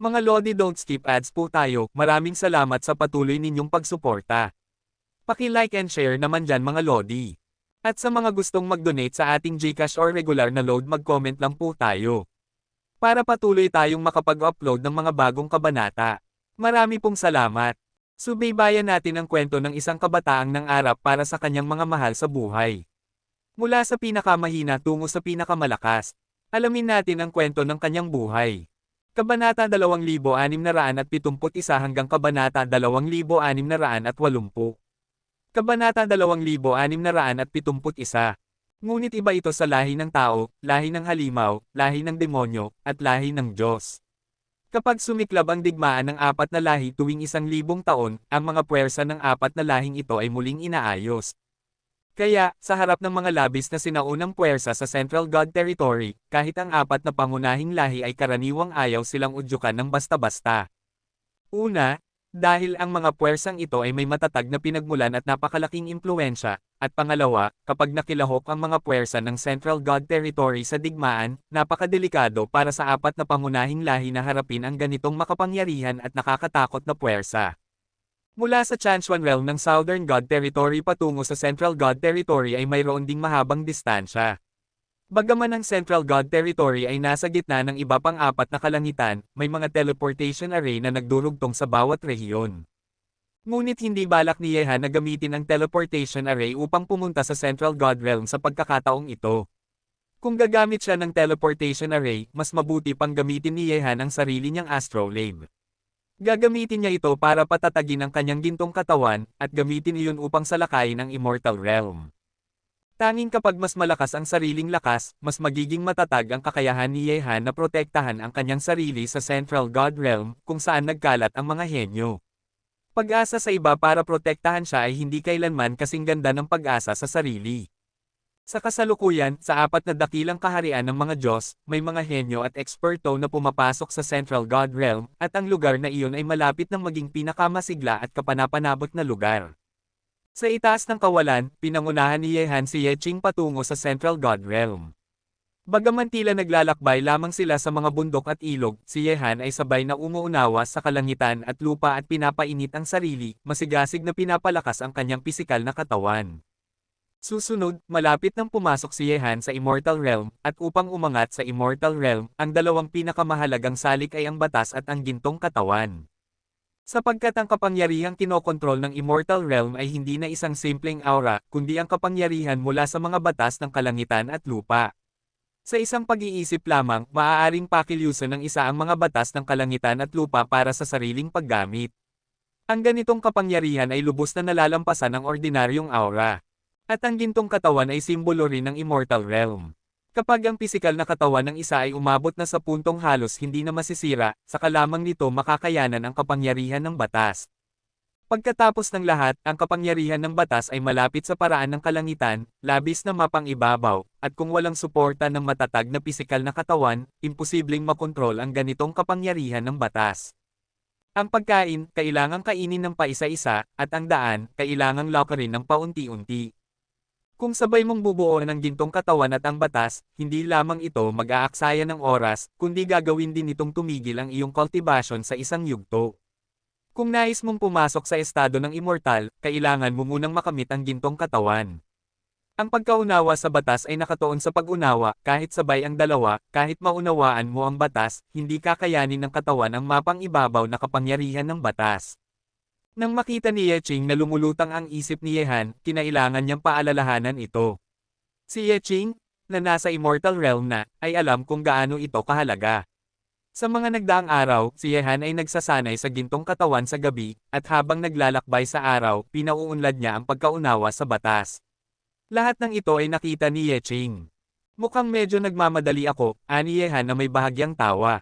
Mga Lodi, don't skip ads po tayo, maraming salamat sa patuloy ninyong pagsuporta. Paki-like and share naman dyan mga Lodi. At sa mga gustong mag-donate sa ating GCash or regular na load, mag-comment lang po tayo. Para patuloy tayong makapag-upload ng mga bagong kabanata. Marami pong salamat. Subaybayan natin ang kwento ng isang kabataang nangarap para sa kanyang mga mahal sa buhay. Mula sa pinakamahina tungo sa pinakamalakas. Alamin natin ang kwento ng kanyang buhay. Kabanata 2671 hanggang Kabanata 2680. Kabanata 2671. Ngunit iba ito sa lahi ng tao, lahi ng halimaw, lahi ng demonyo, at lahi ng Diyos. Kapag sumiklab ang digmaan ng apat na lahi tuwing 1,000 taon, ang mga puwersa ng apat na lahing ito ay muling inaayos. Kaya, sa harap ng mga labis na sinaunang puwersa sa Central God Territory, kahit ang apat na pangunahing lahi ay karaniwang ayaw silang udyukan ng basta-basta. Una, dahil ang mga puwersang ito ay may matatag na pinagmulan at napakalaking impluensya, at pangalawa, kapag nakilahok ang mga puwersa ng Central God Territory sa digmaan, napakadelikado para sa apat na pangunahing lahi na harapin ang ganitong makapangyarihan at nakakatakot na puwersa. Mula sa Chanchuan Realm ng Southern God Territory patungo sa Central God Territory ay mayroon ding mahabang distansya. Bagaman ang Central God Territory ay nasa gitna ng iba pang apat na kalangitan, may mga teleportation array na nagdurugtong sa bawat rehiyon. Ngunit hindi balak ni Yehan na gamitin ang teleportation array upang pumunta sa Central God Realm sa pagkakataong ito. Kung gagamit siya ng teleportation array, mas mabuti pang gamitin ni Yehan ang sarili niyang astrolabe. Gagamitin niya ito para patatagin ang kanyang gintong katawan, at gamitin iyon upang salakayin ang Immortal Realm. Tanging kapag mas malakas ang sariling lakas, mas magiging matatag ang kakayahan ni Yehan na protektahan ang kanyang sarili sa Central God Realm, kung saan nagkalat ang mga henyo. Pag-asa sa iba para protektahan siya ay hindi kailanman kasing ganda ng pag-asa sa sarili. Sa kasalukuyan, sa apat na dakilang kaharian ng mga Diyos, may mga henyo at eksperto na pumapasok sa Central God Realm, at ang lugar na iyon ay malapit ng maging pinakamasigla at kapanapanabot na lugar. Sa itaas ng kawalan, pinangunahan ni Yehan si Yeching patungo sa Central God Realm. Bagaman tila naglalakbay lamang sila sa mga bundok at ilog, si Yehan ay sabay na umuunawa sa kalangitan at lupa at pinapainit ang sarili, masigasig na pinapalakas ang kanyang pisikal na katawan. Susunod, malapit nang pumasok si Yehan sa Immortal Realm, at upang umangat sa Immortal Realm, ang dalawang pinakamahalagang salik ay ang batas at ang gintong katawan. Sapagkat ang kapangyarihang kinokontrol ng Immortal Realm ay hindi na isang simpleng aura, kundi ang kapangyarihan mula sa mga batas ng kalangitan at lupa. Sa isang pag-iisip lamang, maaaring pakilyusan ng isa ang mga batas ng kalangitan at lupa para sa sariling paggamit. Ang ganitong kapangyarihan ay lubos na nalalampasan ng ordinaryong aura. At ang gintong katawan ay simbolo rin ng Immortal Realm. Kapag ang pisikal na katawan ng isa ay umabot na sa puntong halos hindi na masisira, saka lamang nito makakayanan ang kapangyarihan ng batas. Pagkatapos ng lahat, ang kapangyarihan ng batas ay malapit sa paraan ng kalangitan, labis na mapang-ibabaw, at kung walang suporta ng matatag na pisikal na katawan, imposibleng makontrol ang ganitong kapangyarihan ng batas. Ang pagkain, kailangang kainin ng paisa-isa, at ang daan, kailangang lakarin ng paunti-unti. Kung sabay mong bubuo ng gintong katawan at ang batas, hindi lamang ito mag-aaksaya ng oras, kundi gagawin din itong tumigil ang iyong cultivation sa isang yugto. Kung nais mong pumasok sa estado ng immortal, kailangan mo munang makamit ang gintong katawan. Ang pagkaunawa sa batas ay nakatuon sa pag-unawa, kahit sabay ang dalawa, kahit maunawaan mo ang batas, hindi kakayanin ng katawan ang mapang-ibabaw na kapangyarihan ng batas. Nang makita ni Yeching na lumulutang ang isip ni Yehan, kinailangan niyang paalalahanan ito. Si Yeching, na nasa Immortal Realm na, ay alam kung gaano ito kahalaga. Sa mga nagdaang araw, si Yehan ay nagsasanay sa gintong katawan sa gabi, at habang naglalakbay sa araw, pinauunlad niya ang pagkaunawa sa batas. Lahat ng ito ay nakita ni Yeching. Mukhang medyo nagmamadali ako, ani Yehan na may bahagyang tawa.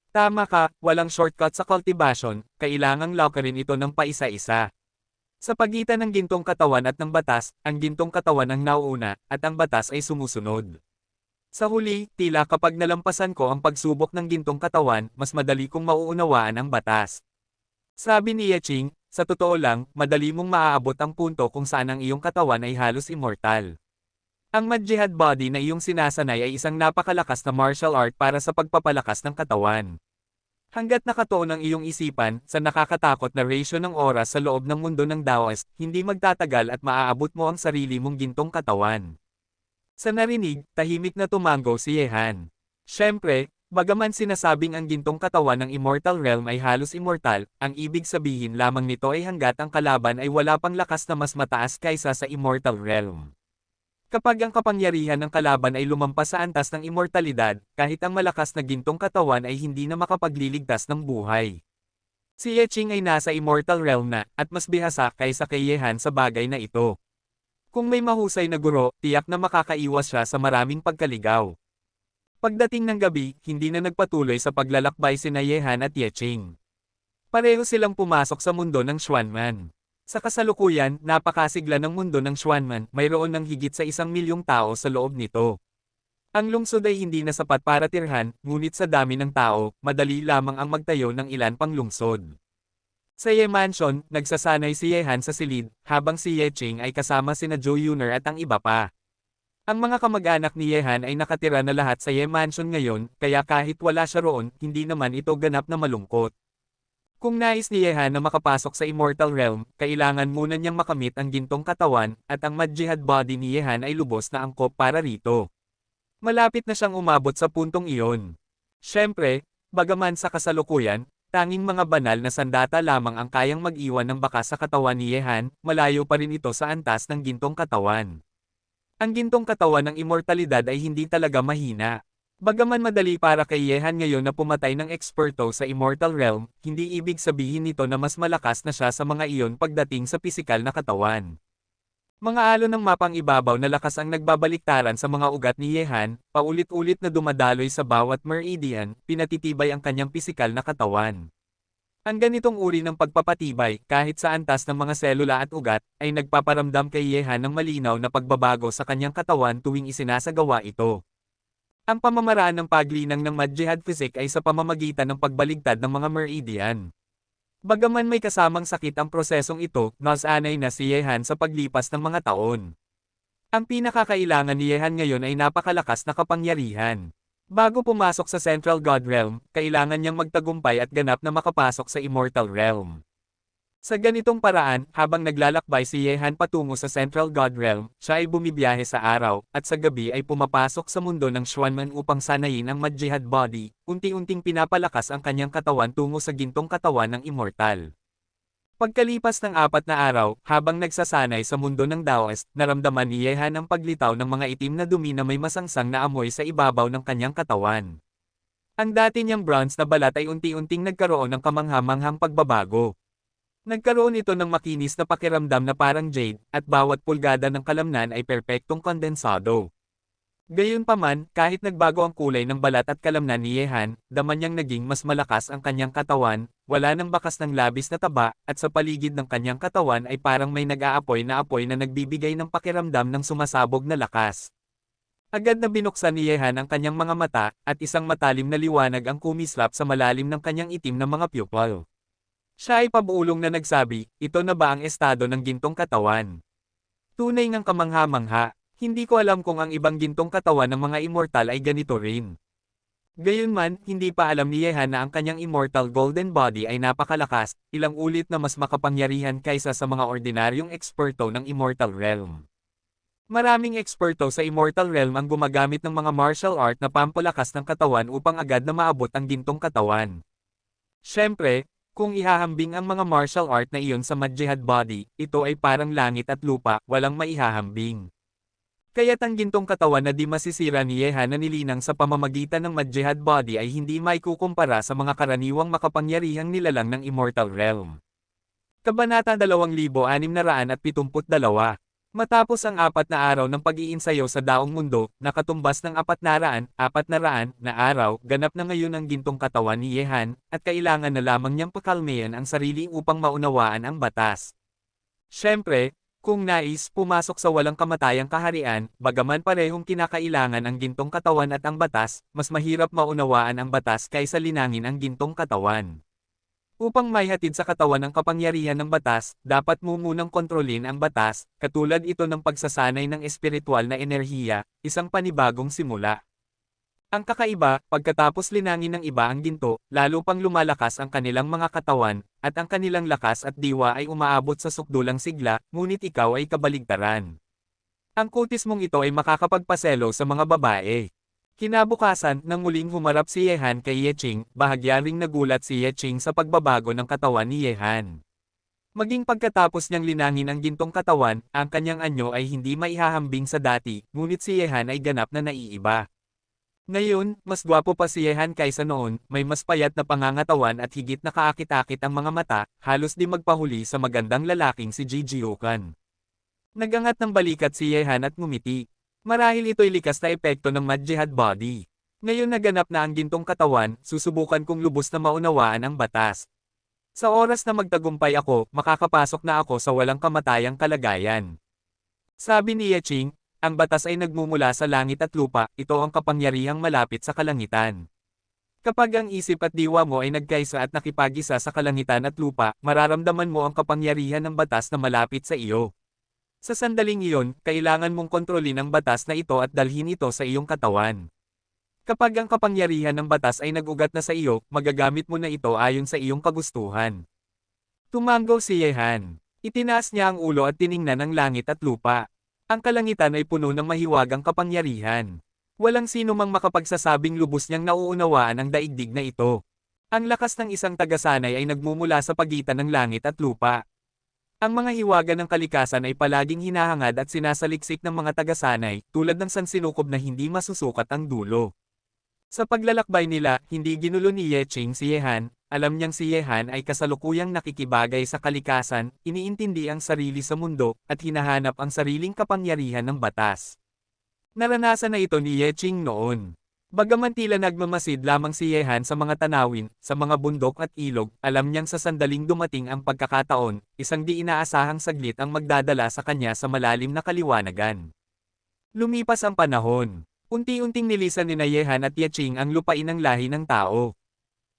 Tama ka, walang shortcut sa cultivation, kailangang lakarin ito ng paisa-isa. Sa pagitan ng gintong katawan at ng batas, ang gintong katawan ang nauuna, at ang batas ay sumusunod. Sa huli, tila kapag nalampasan ko ang pagsubok ng gintong katawan, mas madali kong mauunawaan ang batas. Sabi ni Yeching, sa totoo lang, madali mong maaabot ang punto kung saan ang iyong katawan ay halos immortal. Ang Mad-Jihad Body na iyong sinasanay ay isang napakalakas na martial art para sa pagpapalakas ng katawan. Hanggat nakatuon ang iyong isipan sa nakakatakot na ratio ng oras sa loob ng mundo ng Taoist, hindi magtatagal at maaabot mo ang sarili mong gintong katawan. Sa narinig, tahimik na tumango si Yehan. Siyempre, bagaman sinasabing ang gintong katawan ng Immortal Realm ay halos immortal, ang ibig sabihin lamang nito ay hanggat ang kalaban ay wala pang lakas na mas mataas kaysa sa Immortal Realm. Kapag ang kapangyarihan ng kalaban ay lumampas sa antas ng immortalidad, kahit ang malakas na gintong katawan ay hindi na makapagliligtas ng buhay. Si Yeqing ay nasa Immortal Realm na, at mas bihasa kaysa kay Yehan sa bagay na ito. Kung may mahusay na guro, tiyak na makakaiwas siya sa maraming pagkaligaw. Pagdating ng gabi, hindi na nagpatuloy sa paglalakbay sina Yehan at Yeqing. Pareho silang pumasok sa mundo ng Xuanman. Sa kasalukuyan, napakasigla ng mundo ng Xuanman, mayroon ng higit sa 1,000,000 tao sa loob nito. Ang lungsod ay hindi na sapat para tirhan, ngunit sa dami ng tao, madali lamang ang magtayo ng ilan pang lungsod. Sa Ye Mansion, nagsasanay si Yehan sa silid, habang si Yeqing ay kasama sina Zhou Yuner at ang iba pa. Ang mga kamag-anak ni Yehan ay nakatira na lahat sa Ye Mansion ngayon, kaya kahit wala siya roon, hindi naman ito ganap na malungkot. Kung nais ni Yehan na makapasok sa Immortal Realm, kailangan muna niyang makamit ang gintong katawan, at ang Mad-Jihad body ni Yehan ay lubos na angkop para rito. Malapit na siyang umabot sa puntong iyon. Siyempre, bagaman sa kasalukuyan, tanging mga banal na sandata lamang ang kayang mag-iwan ng bakas sa katawan ni Yehan, malayo pa rin ito sa antas ng gintong katawan. Ang gintong katawan ng immortalidad ay hindi talaga mahina. Bagaman madali para kay Yehan ngayon na pumatay ng eksperto sa Immortal Realm, hindi ibig sabihin nito na mas malakas na siya sa mga iyon pagdating sa pisikal na katawan. Mga alon ng mapang ibabaw na lakas ang nagbabaliktaran sa mga ugat ni Yehan, paulit-ulit na dumadaloy sa bawat meridian, pinatitibay ang kanyang pisikal na katawan. Ang ganitong uri ng pagpapatibay, kahit sa antas ng mga selula at ugat, ay nagpaparamdam kay Yehan ng malinaw na pagbabago sa kanyang katawan tuwing isinasagawa ito. Ang pamamaraan ng paglinang ng Mad-Jihad Physique ay sa pamamagitan ng pagbaligtad ng mga meridian. Bagaman may kasamang sakit ang prosesong ito, nasanay na si Yehan sa paglipas ng mga taon. Ang pinakakailangan ni Yehan ngayon ay napakalakas na kapangyarihan. Bago pumasok sa Central God Realm, kailangan niyang magtagumpay at ganap na makapasok sa Immortal Realm. Sa ganitong paraan, habang naglalakbay si Yehan patungo sa Central God Realm, siya ay bumibiyahe sa araw, at sa gabi ay pumapasok sa mundo ng Xuanman upang sanayin ang Mad-Jihad body, unti-unting pinapalakas ang kanyang katawan tungo sa gintong katawan ng immortal. Pagkalipas ng 4 na araw, habang nagsasanay sa mundo ng Taoist, naramdaman ni Yehan ang paglitaw ng mga itim na dumi na may masangsang na amoy sa ibabaw ng kanyang katawan. Ang dati niyang bronze na balat ay unti-unting nagkaroon ng kamangha-manghang pagbabago. Nagkaroon ito ng makinis na pakiramdam na parang jade, at bawat pulgada ng kalamnan ay perpektong kondensado. Gayunpaman, kahit nagbago ang kulay ng balat at kalamnan ni Yehan, daman niyang naging mas malakas ang kanyang katawan, wala nang bakas ng labis na taba, at sa paligid ng kanyang katawan ay parang may nag-aapoy na apoy na nagbibigay ng pakiramdam ng sumasabog na lakas. Agad na binuksan ni Yehan ang kanyang mga mata, at isang matalim na liwanag ang kumislap sa malalim ng kanyang itim na mga pupil. Siya ay pabuulong na nagsabi, ito na ba ang estado ng gintong katawan? Tunay ngang kamangha-mangha, hindi ko alam kung ang ibang gintong katawan ng mga immortal ay ganito rin. Gayunman, hindi pa alam ni Yehan na ang kanyang immortal golden body ay napakalakas, ilang ulit na mas makapangyarihan kaysa sa mga ordinaryong eksperto ng Immortal Realm. Maraming eksperto sa Immortal Realm ang gumagamit ng mga martial art na pampalakas ng katawan upang agad na maabot ang gintong katawan. Siyempre, kung ihahambing ang mga martial art na iyon sa Mad-Jihad body, ito ay parang langit at lupa, walang maihahambing. Kaya't ang gintong katawan na di masisira ni Yehan na nilinang sa pamamagitan ng Mad-Jihad body ay hindi maikukumpara sa mga karaniwang makapangyarihang nilalang ng Immortal Realm. Kabanata 2672. Matapos ang 4 na araw ng pag-iinsayo sa daong mundo, nakatumbas ng 400 na araw, ganap na ngayon ang gintong katawan ni Yehan, at kailangan na lamang niyang pakalmayan ang sarili upang maunawaan ang batas. Siyempre, kung nais pumasok sa walang kamatayang kaharian, bagaman parehong kinakailangan ang gintong katawan at ang batas, mas mahirap maunawaan ang batas kaysa linangin ang gintong katawan. Upang maihatid sa katawan ang kapangyarihan ng batas, dapat mo munang kontrolin ang batas, katulad ito ng pagsasanay ng espiritual na enerhiya, isang panibagong simula. Ang kakaiba, pagkatapos linangin ng iba ang ginto, lalo pang lumalakas ang kanilang mga katawan, at ang kanilang lakas at diwa ay umaabot sa sukdulang sigla, ngunit ikaw ay kabaligtaran. Ang kutis mong ito ay makakapagpaselo sa mga babae. Kinabukasan, nang muling humarap si Yehan kay Yeching, bahagya ring nagulat si Yeching sa pagbabago ng katawan ni Yehan. Maging pagkatapos niyang linangin ang gintong katawan, ang kanyang anyo ay hindi maihahambing sa dati, ngunit si Yehan ay ganap na naiiba. Ngayon, mas gwapo pa si Yehan kaysa noon, may mas payat na pangangatawan at higit na kaakit-akit ang mga mata, halos di magpahuli sa magandang lalaking si Ji Jiukan. Nagangat ng balikat si Yehan at ngumiti. Marahil ito'y likas na epekto ng Mad Jihad Body. Ngayon naganap na ang gintong katawan, susubukan kong lubos na maunawaan ang batas. Sa oras na magtagumpay ako, makakapasok na ako sa walang kamatayang kalagayan. Sabi ni Yeching, ang batas ay nagmumula sa langit at lupa, ito ang kapangyarihang malapit sa kalangitan. Kapag ang isip at diwa mo ay nagkaisa at nakipag-isa sa kalangitan at lupa, mararamdaman mo ang kapangyarihan ng batas na malapit sa iyo. Sa sandaling iyon, kailangan mong kontrolin ang batas na ito at dalhin ito sa iyong katawan. Kapag ang kapangyarihan ng batas ay nag-ugat na sa iyo, magagamit mo na ito ayon sa iyong kagustuhan. Tumango si Yehan. Itinaas niya ang ulo at tiningnan ang langit at lupa. Ang kalangitan ay puno ng mahiwagang kapangyarihan. Walang sino mang makapagsasabing lubos niyang nauunawaan ang daigdig na ito. Ang lakas ng isang tagasanay ay nagmumula sa pagitan ng langit at lupa. Ang mga hiwaga ng kalikasan ay palaging hinahangad at sinasaliksik ng mga tagasanay, tulad ng sansinukob na hindi masusukat ang dulo. Sa paglalakbay nila, hindi ginulo ni Yeching si Yehan, alam niyang si Yehan ay kasalukuyang nakikibagay sa kalikasan, iniintindi ang sarili sa mundo, at hinahanap ang sariling kapangyarihan ng batas. Naranasan na ito ni Yeching noon. Bagaman tila nagmamasid lamang si Yehan sa mga tanawin, sa mga bundok at ilog, alam niyang sa sandaling dumating ang pagkakataon, isang di inaasahang saglit ang magdadala sa kanya sa malalim na kaliwanagan. Lumipas ang panahon. Unti-unting nilisan ni Yehan at Yeching ang lupain ng lahi ng tao.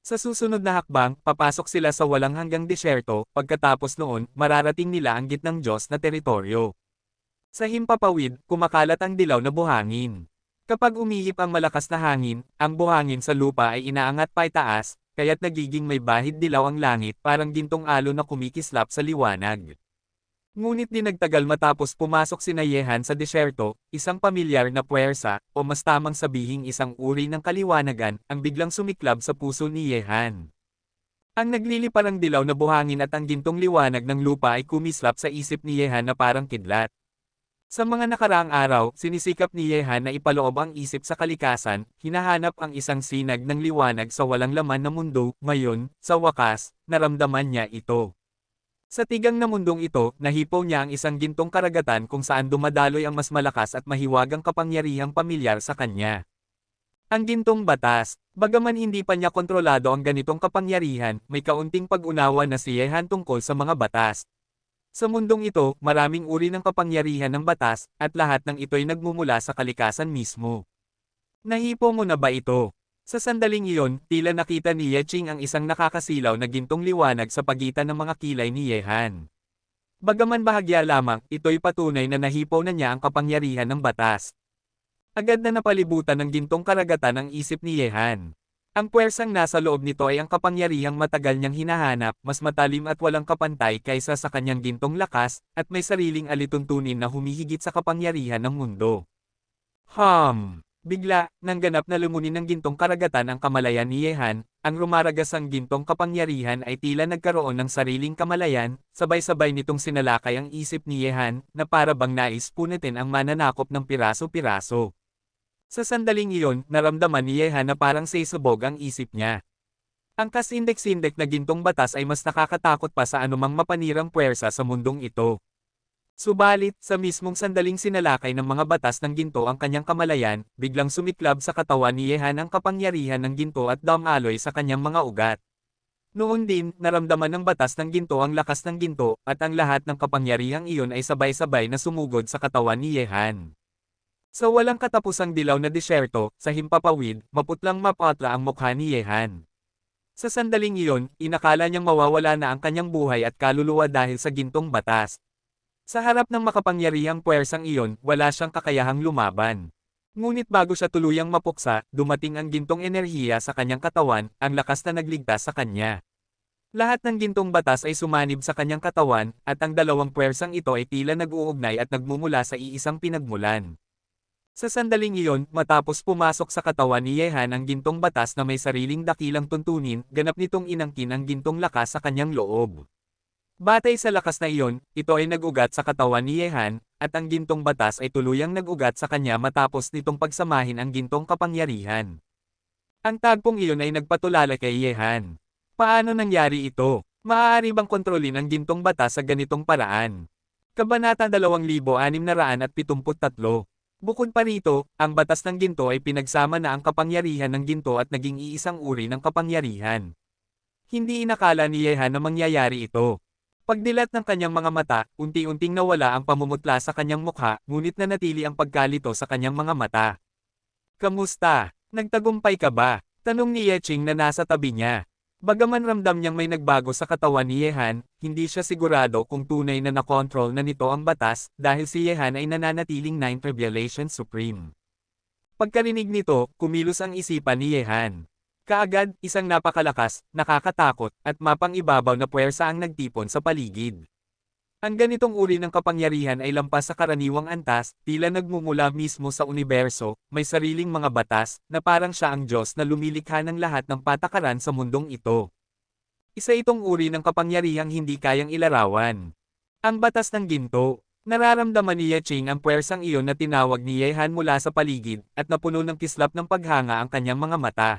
Sa susunod na hakbang, papasok sila sa walang hanggang disyerto, pagkatapos noon, mararating nila ang gitnang Diyos na teritoryo. Sa himpapawid, kumakalat ang dilaw na buhangin. Kapag umihip ang malakas na hangin, ang buhangin sa lupa ay inaangat paitaas, kaya't nagiging may bahid dilaw ang langit parang gintong alon na kumikislap sa liwanag. Ngunit di nagtagal matapos pumasok si Yehan sa disyerto, isang pamilyar na puwersa, o mas tamang sabihing isang uri ng kaliwanagan, ang biglang sumiklab sa puso ni Yehan. Ang nagliliparang dilaw na buhangin at ang gintong liwanag ng lupa ay kumislap sa isip ni Yehan na parang kidlat. Sa mga nakaraang araw, sinisikap ni Yehan na ipaloob ang isip sa kalikasan, hinahanap ang isang sinag ng liwanag sa walang laman na mundo, ngayon, sa wakas, naramdaman niya ito. Sa tigang na mundong ito, nahipo niya ang isang gintong karagatan kung saan dumadaloy ang mas malakas at mahiwagang kapangyarihang pamilyar sa kanya. Ang gintong batas, bagaman hindi pa niya kontrolado ang ganitong kapangyarihan, may kaunting pag-unawa na si Yehan tungkol sa mga batas. Sa mundong ito, maraming uri ng kapangyarihan ng batas, at lahat ng ito'y nagmumula sa kalikasan mismo. Nahipo mo na ba ito? Sa sandaling iyon, tila nakita ni Yeching ang isang nakakasilaw na gintong liwanag sa pagitan ng mga kilay ni Yehan. Bagaman bahagya lamang, ito'y patunay na nahipo na niya ang kapangyarihan ng batas. Agad na napalibutan ng gintong karagatan ang isip ni Yehan. Ang puwersang nasa loob nito ay ang kapangyarihang matagal niyang hinahanap, mas matalim at walang kapantay kaysa sa kanyang gintong lakas, at may sariling alituntunin na humihigit sa kapangyarihan ng mundo. Bigla, nang ganap na lumunin ng gintong karagatan ang kamalayan ni Yehan, ang rumaragasang gintong kapangyarihan ay tila nagkaroon ng sariling kamalayan, sabay-sabay nitong sinalakay ang isip ni Yehan, na para bang nais punitin ang mananakop ng piraso-piraso. Sa sandaling iyon, naramdaman ni Yehan na parang sesabog ang isip niya. Ang kasindek-sindek na gintong batas ay mas nakakatakot pa sa anumang mapanirang puwersa sa mundong ito. Subalit, sa mismong sandaling sinalakay ng mga batas ng ginto ang kanyang kamalayan, biglang sumiklab sa katawan ni Yehan ang kapangyarihan ng ginto at damaloy sa kanyang mga ugat. Noon din, naramdaman ng batas ng ginto ang lakas ng ginto, at ang lahat ng kapangyarihang iyon ay sabay-sabay na sumugod sa katawan ni Yehan. Sa walang katapusang dilaw na disyerto, sa himpapawid, maputlang mapatla ang mukha ni Yehan. Sa sandaling iyon, inakala niyang mawawala na ang kanyang buhay at kaluluwa dahil sa gintong batas. Sa harap ng makapangyarihang puwersang iyon, wala siyang kakayahang lumaban. Ngunit bago siya tuluyang mapuksa, dumating ang gintong enerhiya sa kanyang katawan, ang lakas na nagligtas sa kanya. Lahat ng gintong batas ay sumanib sa kanyang katawan, at ang dalawang puwersang ito ay tila nag-uugnay at nagmumula sa iisang pinagmulan. Sa sandaling iyon, matapos pumasok sa katawan ni Yehan ang gintong batas na may sariling dakilang tuntunin, ganap nitong inangkin ang gintong lakas sa kanyang loob. Batay sa lakas na iyon, ito ay nag-ugat sa katawan ni Yehan, at ang gintong batas ay tuluyang nag-ugat sa kanya matapos nitong pagsamahin ang gintong kapangyarihan. Ang tagpong iyon ay nagpatulala kay Yehan. Paano nangyari ito? Maaari bang kontrolin ang gintong batas sa ganitong paraan? Kabanata 2673. Bukod pa rito, ang batas ng ginto ay pinagsama na ang kapangyarihan ng ginto at naging iisang uri ng kapangyarihan. Hindi inakala ni Yehan na mangyayari ito. Pagdilat ng kanyang mga mata, unti-unting nawala ang pamumutla sa kanyang mukha, ngunit nanatili ang pagkalito sa kanyang mga mata. Kamusta? Nagtagumpay ka ba? Tanong ni Yeching na nasa tabi niya. Bagaman ramdam niyang may nagbago sa katawan ni Yehan, hindi siya sigurado kung tunay na nakontrol na nito ang batas, dahil si Yehan ay nananatiling Ninth Revelation Supreme. Pagkarinig nito, kumilos ang isipan ni Yehan. Kaagad, isang napakalakas, nakakatakot, at mapang-ibabaw na puwersa ang nagtipon sa paligid. Ang ganitong uri ng kapangyarihan ay lampas sa karaniwang antas, tila nagmumula mismo sa universo, may sariling mga batas, na parang siya ang Diyos na lumilikha ng lahat ng patakaran sa mundong ito. Isa itong uri ng kapangyarihang hindi kayang ilarawan. Ang batas ng ginto. Nararamdaman ni Yeching ang puwersang iyon na tinawag ni Yehan mula sa paligid, at napuno ng kislap ng paghanga ang kanyang mga mata.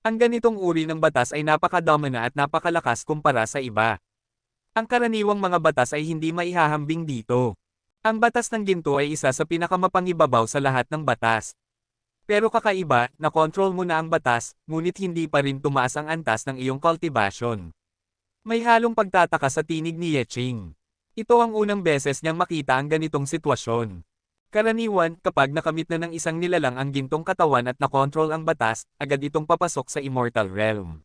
Ang ganitong uri ng batas ay napakadamana at napakalakas kumpara sa iba. Ang karaniwang mga batas ay hindi maihahambing dito. Ang batas ng ginto ay isa sa pinakamapangibabaw sa lahat ng batas. Pero kakaiba, na-control mo na ang batas, ngunit hindi pa rin tumaas ang antas ng iyong cultivation. May halong pagtataka sa tinig ni Yeching. Ito ang unang beses niyang makita ang ganitong sitwasyon. Karaniwan, kapag nakamit na ng isang nilalang ang gintong katawan at na-control ang batas, agad itong papasok sa immortal realm.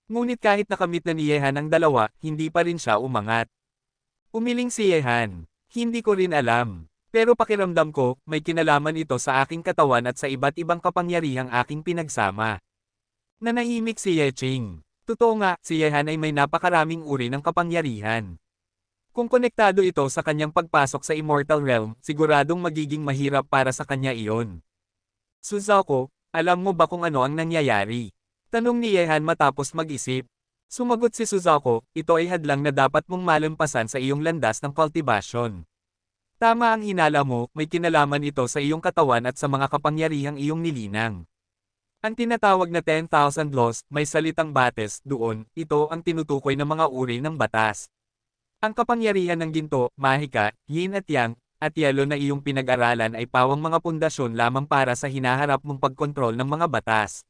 Ngunit kahit nakamit na ni Yehan ang dalawa, hindi pa rin siya umangat. Umiling si Yehan. Hindi ko rin alam. Pero pakiramdam ko, may kinalaman ito sa aking katawan at sa iba't ibang kapangyarihang aking pinagsama. Nanahimik si Yeching. Totoo nga, si Yehan ay may napakaraming uri ng kapangyarihan. Kung konektado ito sa kanyang pagpasok sa immortal realm, siguradong magiging mahirap para sa kanya iyon. Suzuko, alam mo ba kung ano ang nangyayari? Tanong ni Yehan matapos mag-isip. Sumagot si Suzuko, ito ay hadlang na dapat mong malampasan sa iyong landas ng cultivation. Tama ang hinala mo, may kinalaman ito sa iyong katawan at sa mga kapangyarihang iyong nilinang. Ang tinatawag na 10,000 laws, may salitang bates, doon, ito ang tinutukoy ng mga uri ng batas. Ang kapangyarihan ng ginto, mahika, yin at yang, at yelo na iyong pinag-aralan ay pawang mga pundasyon lamang para sa hinaharap mong pagkontrol ng mga batas.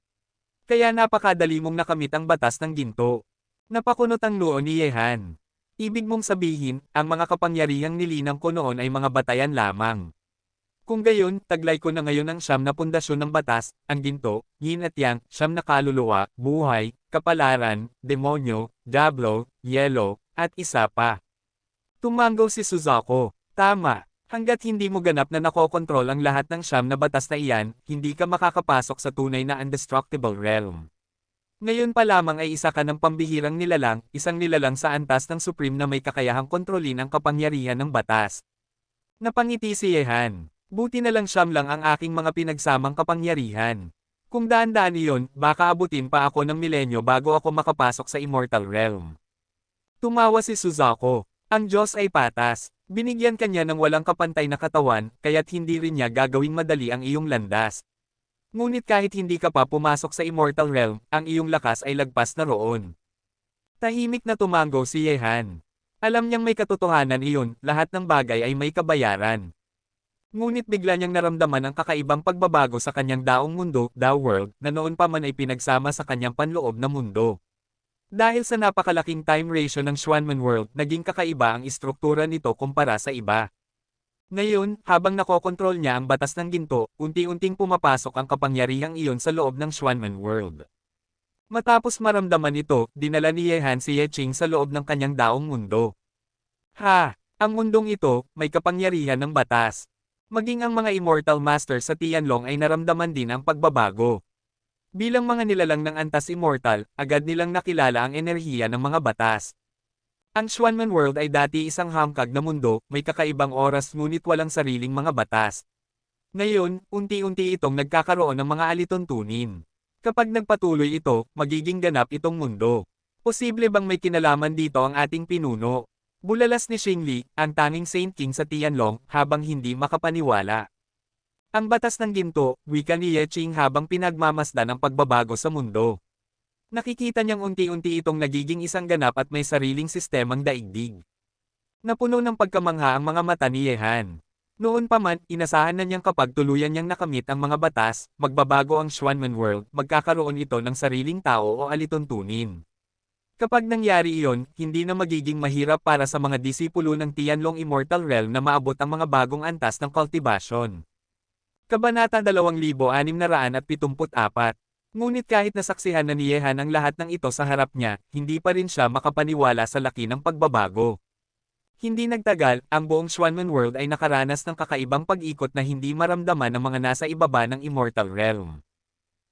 Kaya napakadali mong nakamit ang batas ng ginto. Napakunot ang noo ni Yehan. Ibig mong sabihin, ang mga kapangyarihang nilinang ko noon ay mga batayan lamang. Kung gayon, taglay ko na ngayon ang siyam na pundasyon ng batas, ang ginto, yin at yang, siyam na kaluluwa, buhay, kapalaran, demonyo, diablo, yelo, at isa pa. Tumanggaw si Suzuko. Tama. Hanggat hindi mo ganap na nakokontrol ang lahat ng siyam na batas na iyan, hindi ka makakapasok sa tunay na indestructible realm. Ngayon pa lamang ay isa ka ng pambihirang nilalang, isang nilalang sa antas ng Supreme na may kakayahang kontrolin ang kapangyarihan ng batas. Napangiti si Yehan. Buti na lang siyam lang ang aking mga pinagsamang kapangyarihan. Kung daan-daan iyon, baka abutin pa ako ng milenyo bago ako makapasok sa immortal realm. Tumawa si Suzuko. Ang Diyos ay patas. Binigyan kanya ng walang kapantay na katawan, kaya't hindi rin niya gagawing madali ang iyong landas. Ngunit kahit hindi ka pa pumasok sa immortal realm, ang iyong lakas ay lagpas na roon. Tahimik na tumanggo si Yehan. Alam niyang may katotohanan iyon, lahat ng bagay ay may kabayaran. Ngunit bigla niyang naramdaman ang kakaibang pagbabago sa kanyang daong mundo, the world, na noon pa man ay pinagsama sa kanyang panloob na mundo. Dahil sa napakalaking time ratio ng Schwanman World, naging kakaiba ang istruktura nito kumpara sa iba. Ngayon, habang nakokontrol niya ang batas ng ginto, unti-unting pumapasok ang kapangyarihang iyon sa loob ng Schwanman World. Matapos maramdaman ito, dinala ni Yehan si Yeching sa loob ng kanyang daong mundo. Ha! Ang mundong ito, may kapangyarihan ng batas. Maging ang mga Immortal Master sa Tianlong ay naramdaman din ang pagbabago. Bilang mga nilalang ng Antas Immortal, agad nilang nakilala ang enerhiya ng mga batas. Ang Xuanman World ay dati isang hamkag na mundo, may kakaibang oras ngunit walang sariling mga batas. Ngayon, unti-unti itong nagkakaroon ng mga alituntunin. Kapag nagpatuloy ito, magiging ganap itong mundo. Posible bang may kinalaman dito ang ating pinuno? Bulalas ni Xingli, ang tanging Saint King sa Tianlong, habang hindi makapaniwala. Ang batas ng ginto, wika ni Ye Qing habang pinagmamasdan ang pagbabago sa mundo. Nakikita niyang unti-unti itong nagiging isang ganap at may sariling sistemang daigdig. Napuno ng pagkamangha ang mga mata ni Yehan. Noon pa man, inasahan na niyang kapag tuluyan niyang nakamit ang mga batas, magbabago ang Xuanman World, magkakaroon ito ng sariling tao o alituntunin. Kapag nangyari iyon, hindi na magiging mahirap para sa mga disipulo ng Tianlong Immortal Realm na maabot ang mga bagong antas ng kultibasyon. Kabanata 2674. Ngunit kahit nasaksihan na ni Yehan ang lahat ng ito sa harap niya, hindi pa rin siya makapaniwala sa laki ng pagbabago. Hindi nagtagal, ang buong Xuanman World ay nakaranas ng kakaibang pag-ikot na hindi maramdaman ng mga nasa ibaba ng Immortal Realm.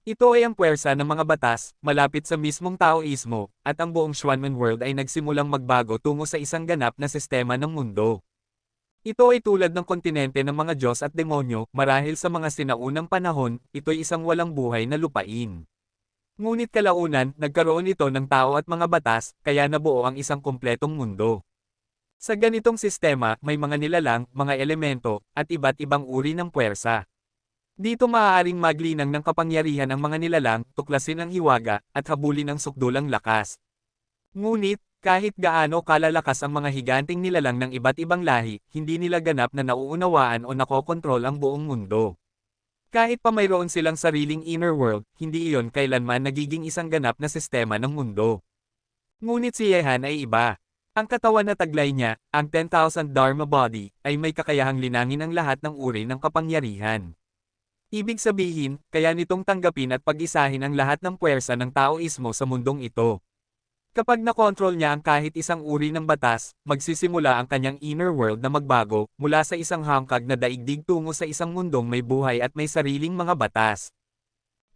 Ito ay ang puwersa ng mga batas, malapit sa mismong Taoismo, at ang buong Xuanman World ay nagsimulang magbago tungo sa isang ganap na sistema ng mundo. Ito ay tulad ng kontinente ng mga Diyos at demonyo, marahil sa mga sinaunang panahon, ito'y isang walang buhay na lupain. Ngunit kalaunan, nagkaroon ito ng tao at mga batas, kaya nabuo ang isang kumpletong mundo. Sa ganitong sistema, may mga nilalang, mga elemento, at iba't ibang uri ng puwersa. Dito maaaring maglinang ng kapangyarihan ang mga nilalang, tuklasin ang hiwaga, at habulin ang sukdulang lakas. Ngunit, kahit gaano kalalakas ang mga higanting nilalang ng iba't ibang lahi, hindi nila ganap na nauunawaan o nakokontrol ang buong mundo. Kahit pa mayroon silang sariling inner world, hindi iyon kailanman nagiging isang ganap na sistema ng mundo. Ngunit si Yehan ay iba. Ang katawan na taglay niya, ang 10,000 Dharma Body, ay may kakayahang linangin ang lahat ng uri ng kapangyarihan. Ibig sabihin, kaya nitong tanggapin at pag-isahin ang lahat ng puwersa ng Taoismo sa mundong ito. Kapag nakontrol niya ang kahit isang uri ng batas, magsisimula ang kanyang inner world na magbago, mula sa isang hamkag na daigdig tungo sa isang mundong may buhay at may sariling mga batas.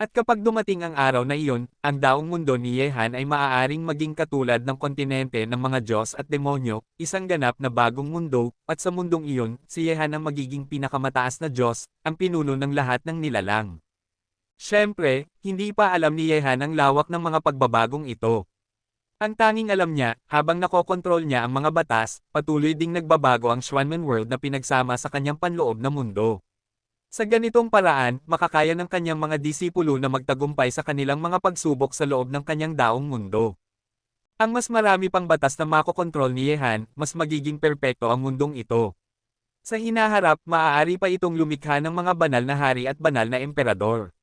At kapag dumating ang araw na iyon, ang daong mundo ni Yehan ay maaaring maging katulad ng kontinente ng mga Diyos at demonyo, isang ganap na bagong mundo, at sa mundong iyon, si Yehan ang magiging pinakamataas na Diyos, ang pinuno ng lahat ng nilalang. Siyempre, hindi pa alam ni Yehan ang lawak ng mga pagbabagong ito. Ang tanging alam niya, habang nakokontrol niya ang mga batas, patuloy ding nagbabago ang Xuanman World na pinagsama sa kanyang panloob na mundo. Sa ganitong paraan, makakaya ng kanyang mga disipulo na magtagumpay sa kanilang mga pagsubok sa loob ng kanyang daong mundo. Ang mas marami pang batas na makokontrol ni Yehan, mas magiging perpekto ang mundong ito. Sa hinaharap, maaari pa itong lumikha ng mga banal na hari at banal na emperador.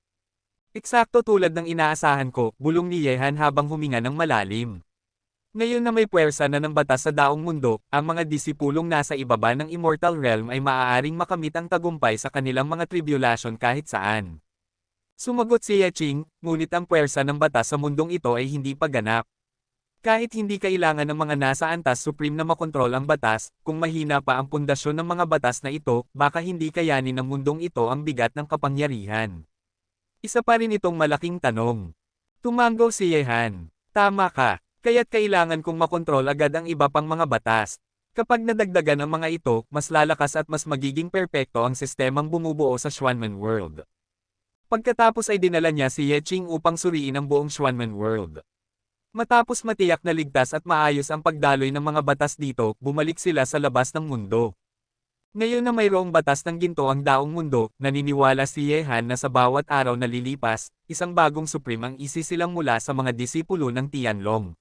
Eksakto tulad ng inaasahan ko, bulong ni Yehan habang huminga ng malalim. Ngayon na may puwersa na ng batas sa daong mundo, ang mga disipulong nasa ibaba ng Immortal Realm ay maaaring makamit ang tagumpay sa kanilang mga tribulation kahit saan. Sumagot si Ye Qing, ngunit ang puwersa ng batas sa mundong ito ay hindi pa ganap. Kahit hindi kailangan ng mga nasa antas supreme na makontrol ang batas, kung mahina pa ang pundasyon ng mga batas na ito, baka hindi kayanin ng mundong ito ang bigat ng kapangyarihan. Isa pa rin itong malaking tanong. Tumango si Yehan. Tama ka. Kaya't kailangan kong makontrol agad ang iba pang mga batas. Kapag nadagdagan ang mga ito, mas lalakas at mas magiging perpekto ang sistemang bumubuo sa Xuanman World. Pagkatapos ay dinala niya si Ye Qing upang suriin ang buong Xuanman World. Matapos matiyak na ligtas at maayos ang pagdaloy ng mga batas dito, bumalik sila sa labas ng mundo. Ngayon na mayroong batas ng ginto ang daong mundo, naniniwala si Yehan na sa bawat araw na lilipas, isang bagong supreme ang isisilang mula sa mga disipulo ng Tianlong.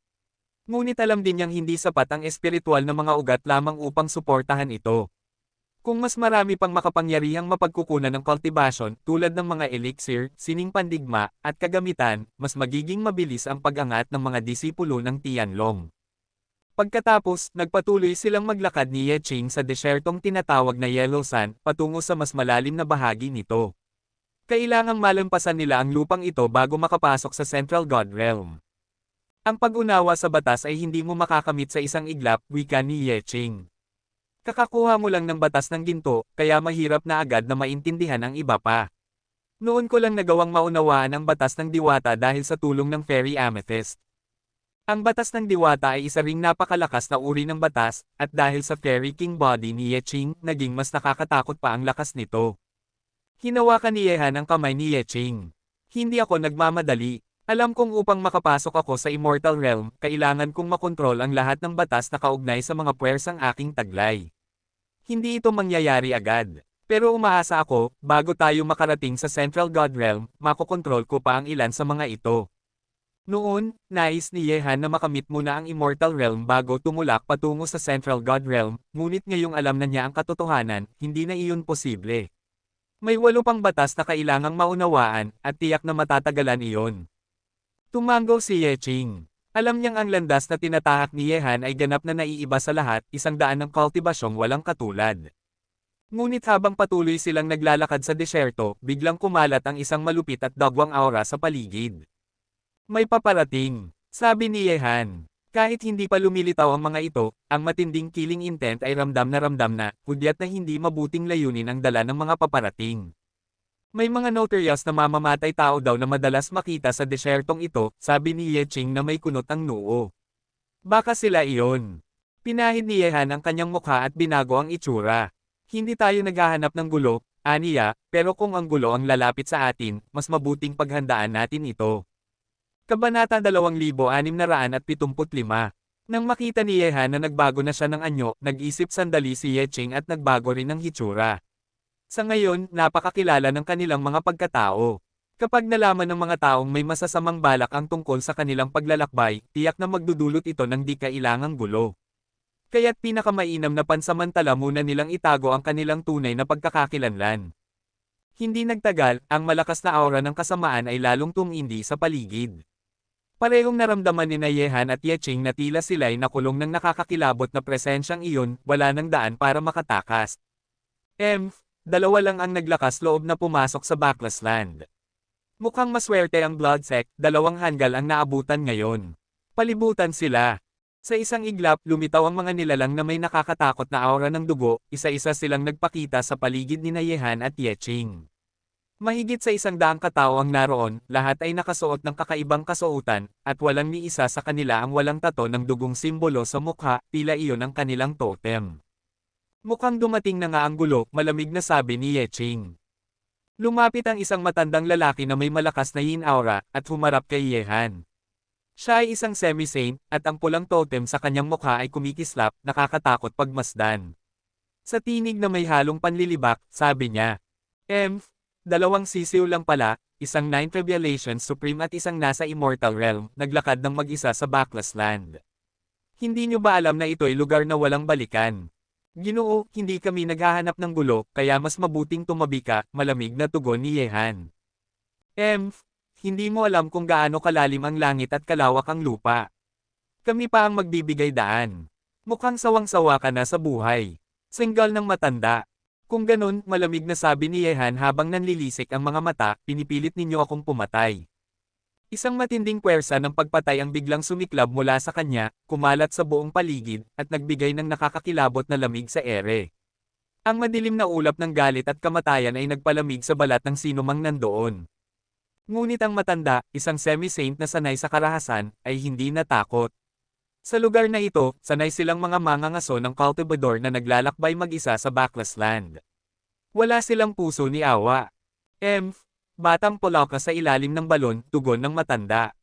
Ngunit alam din niyang hindi sapat ang espiritual na mga ugat lamang upang suportahan ito. Kung mas marami pang makapangyarihang mapagkukunan ng kultibasyon tulad ng mga elixir, sining pandigma, at kagamitan, mas magiging mabilis ang pag-angat ng mga disipulo ng Tianlong. Pagkatapos, nagpatuloy silang maglakad ni Ye Qing sa desyertong tinatawag na Yellow Sand, patungo sa mas malalim na bahagi nito. Kailangang malampasan nila ang lupang ito bago makapasok sa Central God Realm. Ang pag-unawa sa batas ay hindi mo makakamit sa isang iglap, wika ni Ye Qing. Kakakuha mo lang ng batas ng ginto, kaya mahirap na agad na maintindihan ang iba pa. Noon ko lang nagawang maunawaan ang batas ng diwata dahil sa tulong ng Fairy Amethyst. Ang batas ng diwata ay isa ring napakalakas na uri ng batas, at dahil sa Fairy King body ni Yeching, naging mas nakakatakot pa ang lakas nito. Hinawakan ni Yehan ang kamay ni Yeching. Hindi ako nagmamadali. Alam kong upang makapasok ako sa Immortal Realm, kailangan kong makontrol ang lahat ng batas na kaugnay sa mga puwersang aking taglay. Hindi ito mangyayari agad. Pero umaasa ako, bago tayo makarating sa Central God Realm, makokontrol ko pa ang ilan sa mga ito. Noon, nais ni Yehan na makamit muna ang Immortal Realm bago tumulak patungo sa Central God Realm, ngunit ngayong alam na niya ang katotohanan, hindi na iyon posible. May 8 pang batas na kailangang maunawaan, at tiyak na matatagalan iyon. Tumango si Yeching. Alam niyang ang landas na tinatahak ni Yehan ay ganap na naiiba sa lahat, 100 ng kultibasyong walang katulad. Ngunit habang patuloy silang naglalakad sa desyerto, biglang kumalat ang isang malupit at dagwang aura sa paligid. May paparating, sabi ni Yehan. Kahit hindi pa lumilitaw ang mga ito, ang matinding killing intent ay ramdam na, hudyat na hindi mabuting layunin ang dala ng mga paparating. May mga notorious na mamamatay tao daw na madalas makita sa desyertong ito, sabi ni Yeching na may kunot ang noo. Baka sila iyon. Pinahid ni Yehan ang kanyang mukha at binago ang itsura. Hindi tayo naghahanap ng gulo, aniya, pero kung ang gulo ang lalapit sa atin, mas mabuting paghandaan natin ito. Kabanata 2675. Nang makita ni Yehan na nagbago na siya ng anyo, nag-isip sandali si Yeching at nagbago rin ng hitsura. Sa ngayon, napakakilala ng kanilang mga pagkatao. Kapag nalaman ng mga taong may masasamang balak ang tungkol sa kanilang paglalakbay, tiyak na magdudulot ito ng di kailangang gulo. Kaya't pinakamainam na pansamantala muna nilang itago ang kanilang tunay na pagkakakilanlan. Hindi nagtagal, ang malakas na aura ng kasamaan ay lalong tumindi sa paligid. Parehong naramdaman ni Yehan at Yeching na tila sila'y nakulong ng nakakakilabot na presensyang iyon, wala nang daan para makatakas. Dalawa lang ang naglakas loob na pumasok sa Backless Land. Mukhang maswerte ang Bloodsect, 2 hanggal ang naabutan ngayon. Palibutan sila. Sa isang iglap, lumitaw ang mga nilalang na may nakakatakot na aura ng dugo, isa-isa silang nagpakita sa paligid ni Yehan at Yeching. Mahigit sa 100 katao ang naroon, lahat ay nakasuot ng kakaibang kasuotan, at walang ni isa sa kanila ang walang tato ng dugong simbolo sa mukha, tila iyon ang kanilang totem. Mukhang dumating na nga ang gulo, malamig na sabi ni Yeching. Lumapit ang isang matandang lalaki na may malakas na yin aura, at humarap kay Yehan. Siya ay isang semi-saint, at ang pulang totem sa kanyang mukha ay kumikislap, nakakatakot pagmasdan. Sa tinig na may halong panlilibak, sabi niya, 2 sisiw lang pala, isang 9 Revelation Supreme at isang nasa Immortal Realm, naglakad ng mag-isa sa Backless Land. Hindi nyo ba alam na ito ay lugar na walang balikan? Ginoo, hindi kami naghahanap ng gulo, kaya mas mabuting tumabi ka, malamig na tugon ni Yehan. Hindi mo alam kung gaano kalalim ang langit at kalawak ang lupa. Kami pa ang magbibigay daan. Mukhang sawang-sawa ka na sa buhay. Singgal ng matanda. Kung ganun, malamig na sabi ni Yehan habang nanlilisik ang mga mata, pinipilit ninyo akong pumatay. Isang matinding puwersa ng pagpatay ang biglang sumiklab mula sa kanya, kumalat sa buong paligid, at nagbigay ng nakakakilabot na lamig sa ere. Ang madilim na ulap ng galit at kamatayan ay nagpalamig sa balat ng sinumang nandoon. Ngunit ang matanda, isang semi-saint na sanay sa karahasan, ay hindi natakot. Sa lugar na ito, sanay silang mga mangangaso ng cultivador na naglalakbay mag-isa sa Backless Land. Wala silang puso ni awa. Batang pulaw ka sa ilalim ng balon, tugon ng matanda.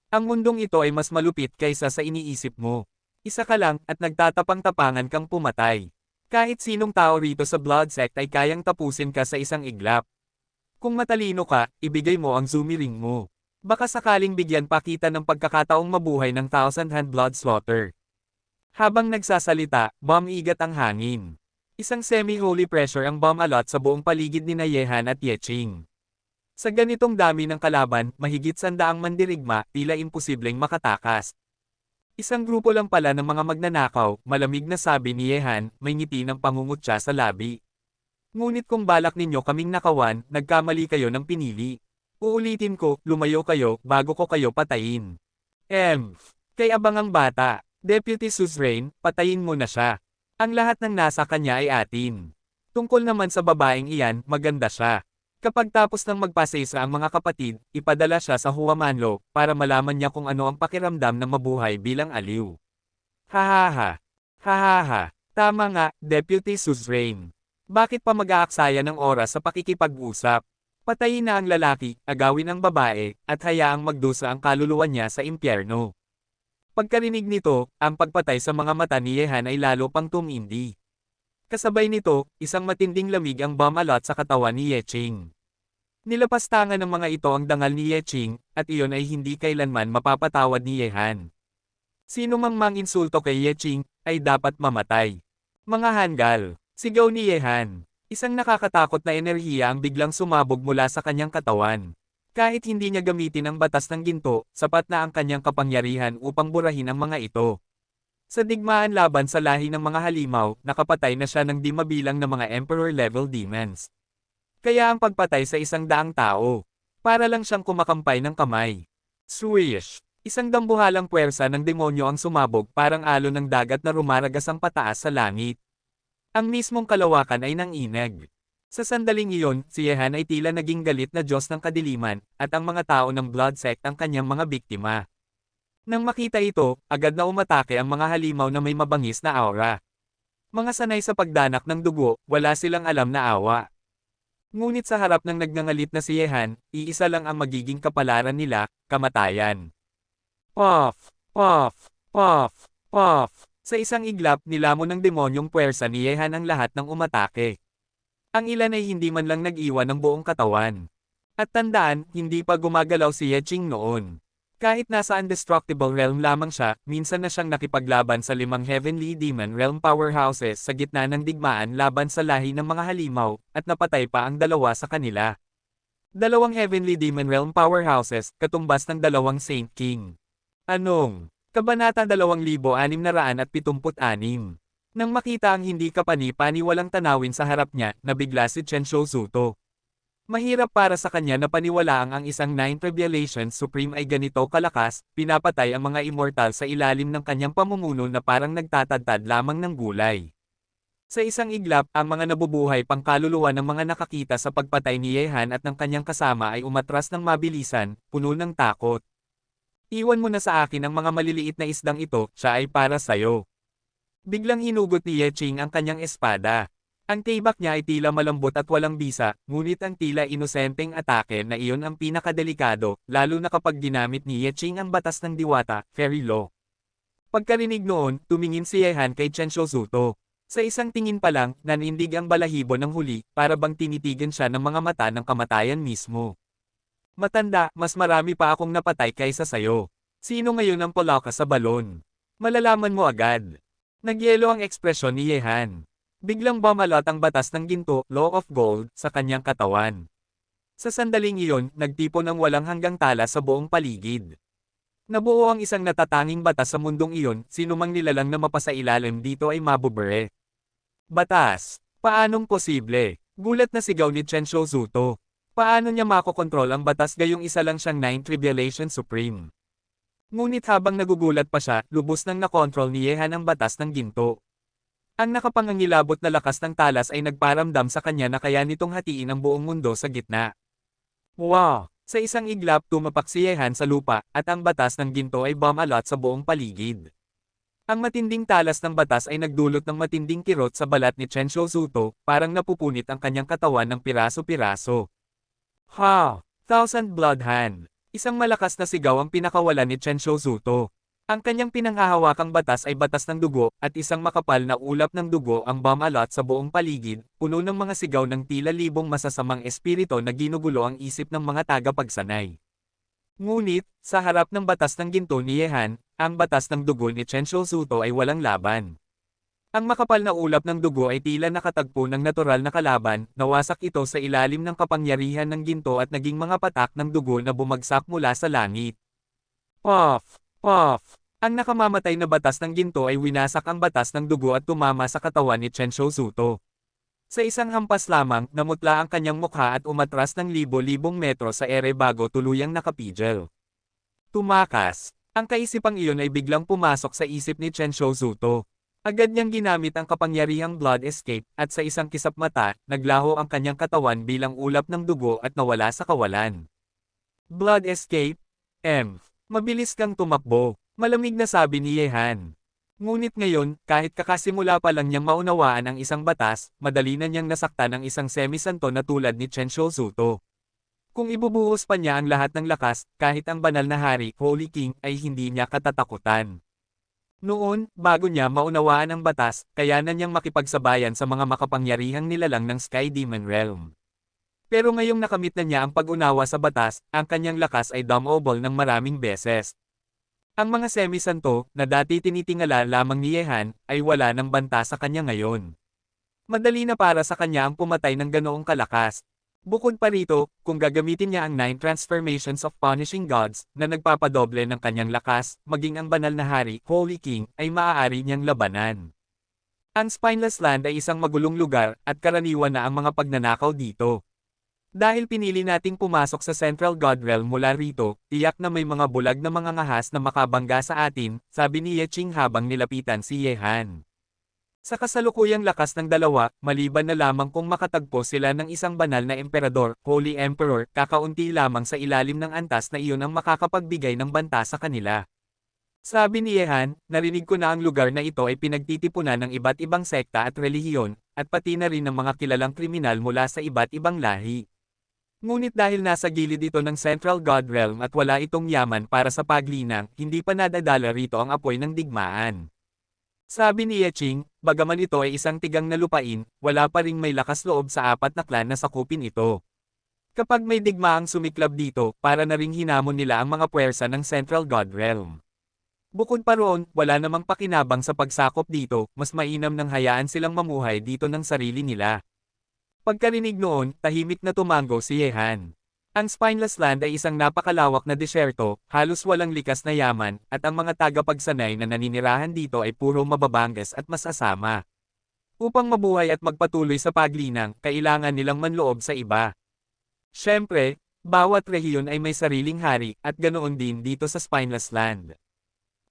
Ang mundong ito ay mas malupit kaysa sa iniisip mo. Isa ka lang, at nagtatapang-tapangan kang pumatay. Kahit sinong tao rito sa Bloodsect ay kayang tapusin ka sa isang iglap. Kung matalino ka, ibigay mo ang Zumiring mo. Baka sakaling bigyan pa kita ng pagkakataong mabuhay ng 1,000-hand blood slaughter. Habang nagsasalita, bumigat ang hangin. Isang semi-holy pressure ang bumalot sa buong paligid ni Yehan at Yeching. Sa ganitong dami ng kalaban, mahigit 100 mandirigma, tila imposibleng makatakas. Isang grupo lang pala ng mga magnanakaw, malamig na sabi ni Yehan, may ngiti ng pangungutya sa labi. Ngunit kung balak ninyo kaming nakawan, nagkamali kayo ng pinili. Uulitin ko, lumayo kayo, bago ko kayo patayin. Kay abangang bata, Deputy Suzerain, patayin mo na siya. Ang lahat ng nasa kanya ay atin. Tungkol naman sa babaeng iyan, maganda siya. Kapag tapos ng magpasaysa ang mga kapatid, ipadala siya sa Huamanlo, para malaman niya kung ano ang pakiramdam na mabuhay bilang aliw. Hahaha. Hahaha. Tama nga, Deputy Suzerain. Bakit pa mag-aaksaya ng oras sa pakikipag-usap? Patayin na ang lalaki, agawin ang babae, at hayaang magdusa ang kaluluwa niya sa impyerno. Pagkarinig nito, ang pagpatay sa mga mata ni Yehan ay lalo pang tumindi. Kasabay nito, isang matinding lamig ang bumalot sa katawan ni Yeching. Nilapastangan ng mga ito ang dangal ni Yeching, at iyon ay hindi kailanman mapapatawad ni Yehan. Sino mang manginsulto kay Yeching, ay dapat mamatay. Mga hanggal, sigaw ni Yehan. Isang nakakatakot na enerhiya ang biglang sumabog mula sa kanyang katawan. Kahit hindi niya gamitin ang batas ng ginto, sapat na ang kanyang kapangyarihan upang burahin ang mga ito. Sa digmaan laban sa lahi ng mga halimaw, nakapatay na siya ng di mabilang na mga Emperor-level demons. Kaya ang pagpatay sa 100 tao, para lang siyang kumakampay ng kamay. Swish! Isang dambuhalang puwersa ng demonyo ang sumabog parang alon ng dagat na rumaragasang pataas sa langit. Ang mismong kalawakan ay nanginag. Sa sandaling iyon, si Yehan ay tila naging galit na Diyos ng kadiliman, at ang mga tao ng blood sect ang kanyang mga biktima. Nang makita ito, agad na umatake ang mga halimaw na may mabangis na aura. Mga sanay sa pagdanak ng dugo, wala silang alam na awa. Ngunit sa harap ng nagngangalit na si Yehan, iisa lang ang magiging kapalaran nila, kamatayan. Puff! Puff! Puff! Puff! Sa isang iglap, nilamon ng demonyong puwersa ni Yehan ang lahat ng umatake. Ang ilan ay hindi man lang nag-iwan ng buong katawan. At tandaan, hindi pa gumagalaw si Yeching noon. Kahit nasa Indestructible Realm lamang siya, minsan na siyang nakipaglaban sa 5 Heavenly Demon Realm Powerhouses sa gitna ng digmaan laban sa lahi ng mga halimaw, at napatay pa ang 2 sa kanila. 2 Heavenly Demon Realm Powerhouses, katumbas ng 2 Saint King. Anong? Kabanata 2676. Nang makita ang hindi kapani-pani walang tanawin sa harap niya, nabigla si Chen Shouzuto. Mahirap para sa kanya na paniwalaang ang isang 9 Tribulation Supreme ay ganito kalakas, pinapatay ang mga immortal sa ilalim ng kanyang pamumuno na parang nagtatadtad lamang ng gulay. Sa isang iglap, ang mga nabubuhay pang kaluluwa ng mga nakakita sa pagpatay ni Yehan at ng kanyang kasama ay umatras ng mabilisan, puno ng takot. Iwan mo na sa akin ang mga maliliit na isdang ito, siya ay para sayo. Biglang hinugot ni Yeching ang kanyang espada. Ang tibak niya ay tila malambot at walang bisa, ngunit ang tila inosenteng atake na iyon ang pinakadelikado, lalo na kapag ginamit ni Yeching ang batas ng diwata, fairy law. Pagkarinig noon, tumingin si Yehan kay Chen Shouzuto. Sa isang tingin pa lang, nanindig ang balahibo ng huli, para bang tinitigan siya ng mga mata ng kamatayan mismo. Matanda, mas marami pa akong napatay kaysa sayo. Sino ngayon ang polaka sa balon? Malalaman mo agad. Nagyelo ang ekspresyon ni Yehan. Biglang bumalot ang batas ng ginto, Law of Gold, sa kanyang katawan. Sa sandaling iyon, nagtipon ang walang hanggang tala sa buong paligid. Nabuo ang isang natatanging batas sa mundong iyon, sinumang nilalang na mapasailalim dito ay mabubure. Batas! Paanong posible? Gulat na sigaw ni Chen Shouzuto. Paano niya makokontrol ang batas gayong isa lang siyang 9 Tribulation Supreme? Ngunit habang nagugulat pa siya, lubos nang nakontrol ni Yehan ang batas ng ginto. Ang nakapangangilabot na lakas ng talas ay nagparamdam sa kanya na kaya nitong hatiin ang buong mundo sa gitna. Wow! Sa isang iglap tumapak si Yehan sa lupa, at ang batas ng ginto ay bumalot sa buong paligid. Ang matinding talas ng batas ay nagdulot ng matinding kirot sa balat ni Chen Shouzuto, parang napupunit ang kanyang katawan ng piraso-piraso. Ha! Thousand Blood Hand! Isang malakas na sigaw ang pinakawalan ni Chen Shouzuto. Ang kanyang pinanghahawakang batas ay batas ng dugo, at isang makapal na ulap ng dugo ang bumalot sa buong paligid, puno ng mga sigaw ng tila libong masasamang espirito na ginugulo ang isip ng mga tagapagsanay. Ngunit, sa harap ng batas ng ginto ni Yehan, ang batas ng dugo ni Chen Shouzuto ay walang laban. Ang makapal na ulap ng dugo ay tila nakatagpo ng natural na kalaban, nawasak ito sa ilalim ng kapangyarihan ng ginto at naging mga patak ng dugo na bumagsak mula sa langit. Puff! Puff! Ang nakamamatay na batas ng ginto ay winasak ang batas ng dugo at tumama sa katawan ni Chen Shouzuto. Sa isang hampas lamang, namutla ang kanyang mukha at umatras ng libo-libong metro sa ere bago tuluyang nakapigil. Tumakas! Ang kaisipang iyon ay biglang pumasok sa isip ni Chen Shouzuto. Agad niyang ginamit ang kapangyarihang blood escape, at sa isang kisap mata, naglaho ang kanyang katawan bilang ulap ng dugo at nawala sa kawalan. Blood escape? Mabilis kang tumakbo, malamig na sabi ni Yehan. Ngunit ngayon, kahit kakasimula pa lang niyang maunawaan ang isang batas, madali na niyang nasaktan ang isang semisanto na tulad ni Chen Shouzuto. Kung ibubuhos pa niya ang lahat ng lakas, kahit ang banal na hari, Holy King, ay hindi niya katatakutan. Noon, bago niya maunawaan ang batas, kaya na niyang makipagsabayan sa mga makapangyarihang nilalang ng Sky Demon Realm. Pero ngayong nakamit na niya ang pag-unawa sa batas, ang kanyang lakas ay double ng maraming beses. Ang mga semisanto, na dati tinitingala lamang ni Yehan, ay wala ng banta sa kanya ngayon. Madali na para sa kanya ang pumatay ng ganoong kalakas. Bukod pa rito, kung gagamitin niya ang 9 transformations of punishing gods, na nagpapadoble ng kanyang lakas, maging ang banal na hari, Holy King, ay maaari niyang labanan. Ang Spineless Land ay isang magulong lugar, at karaniwan na ang mga pagnanakaw dito. Dahil pinili nating pumasok sa Central God Realm mula rito, tiyak na may mga bulag na mga ngahas na makabangga sa atin, sabi ni Yeching habang nilapitan si Yehan. Sa kasalukuyang lakas ng dalawa, maliban na lamang kung makatagpo sila ng isang banal na emperador, Holy Emperor, kakaunti lamang sa ilalim ng antas na iyon ang makakapagbigay ng banta sa kanila. Sabi ni Yehan, narinig ko na ang lugar na ito ay pinagtitipunan ng iba't ibang sekta at relihiyon, at pati na rin ng mga kilalang kriminal mula sa iba't ibang lahi. Ngunit dahil nasa gilid ito ng Central God Realm at wala itong yaman para sa paglinang, hindi pa nadadala rito ang apoy ng digmaan. Sabi ni Yeching, bagaman ito ay isang tigang na lupain, wala pa ring may lakas loob sa 4 na clan na sakupin ito. Kapag may digmaang sumiklab dito, para na ring hinamon nila ang mga puwersa ng Central God Realm. Bukod pa roon, wala namang pakinabang sa pagsakop dito, mas mainam nang hayaan silang mamuhay dito ng sarili nila. Pagkarinig noon, tahimik na tumango si Yehan. Ang Spineless Land ay isang napakalawak na disyerto, halos walang likas na yaman, at ang mga tagapagsanay na naninirahan dito ay puro mababangas at masasama. Upang mabuhay at magpatuloy sa paglinang, kailangan nilang manloob sa iba. Siyempre, bawat rehiyon ay may sariling hari, at ganoon din dito sa Spineless Land.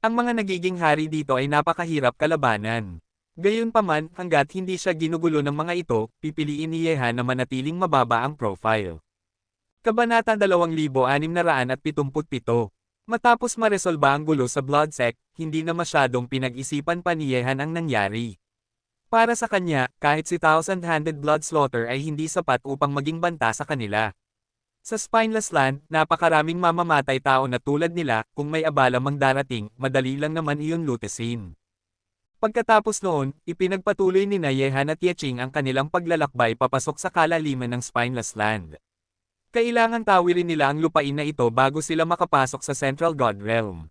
Ang mga nagiging hari dito ay napakahirap kalabanan. Gayunpaman, hanggat hindi siya ginugulo ng mga ito, pipiliin ni Yehan na manatiling mababa ang profile. Kabanata 2677. Matapos maresolba ang gulo sa Blood Sect, hindi na masyadong pinag-isipan pa ni Yehan ang nangyari. Para sa kanya, kahit si Thousand-Handed Blood Slaughter ay hindi sapat upang maging banta sa kanila. Sa Spineless Land, napakaraming mamamatay tao na tulad nila, kung may abala mang darating, madali lang naman iyon lutesin. Pagkatapos noon, ipinagpatuloy ni Yehan at Yeching ang kanilang paglalakbay papasok sa kalaliman ng Spineless Land. Kailangan tawirin nila ang lupain na ito bago sila makapasok sa Central God Realm.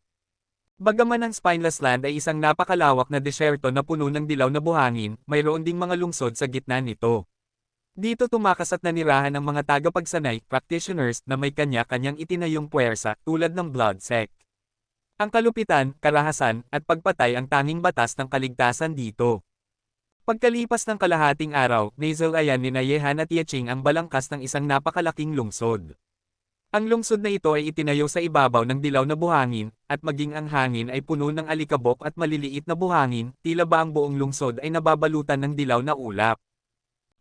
Bagaman ang Spineless Land ay isang napakalawak na disyerto na puno ng dilaw na buhangin, mayroon ding mga lungsod sa gitna nito. Dito tumakas at nanirahan ang mga tagapagsanay, practitioners, na may kanya-kanyang itinayong puwersa, tulad ng Blood Sect. Ang kalupitan, karahasan, at pagpatay ang tanging batas ng kaligtasan dito. Pagkalipas ng kalahating araw, naisalayan ni Yehan at Yeching ang balangkas ng isang napakalaking lungsod. Ang lungsod na ito ay itinayo sa ibabaw ng dilaw na buhangin, at maging ang hangin ay puno ng alikabok at maliliit na buhangin, tila ba ang buong lungsod ay nababalutan ng dilaw na ulap.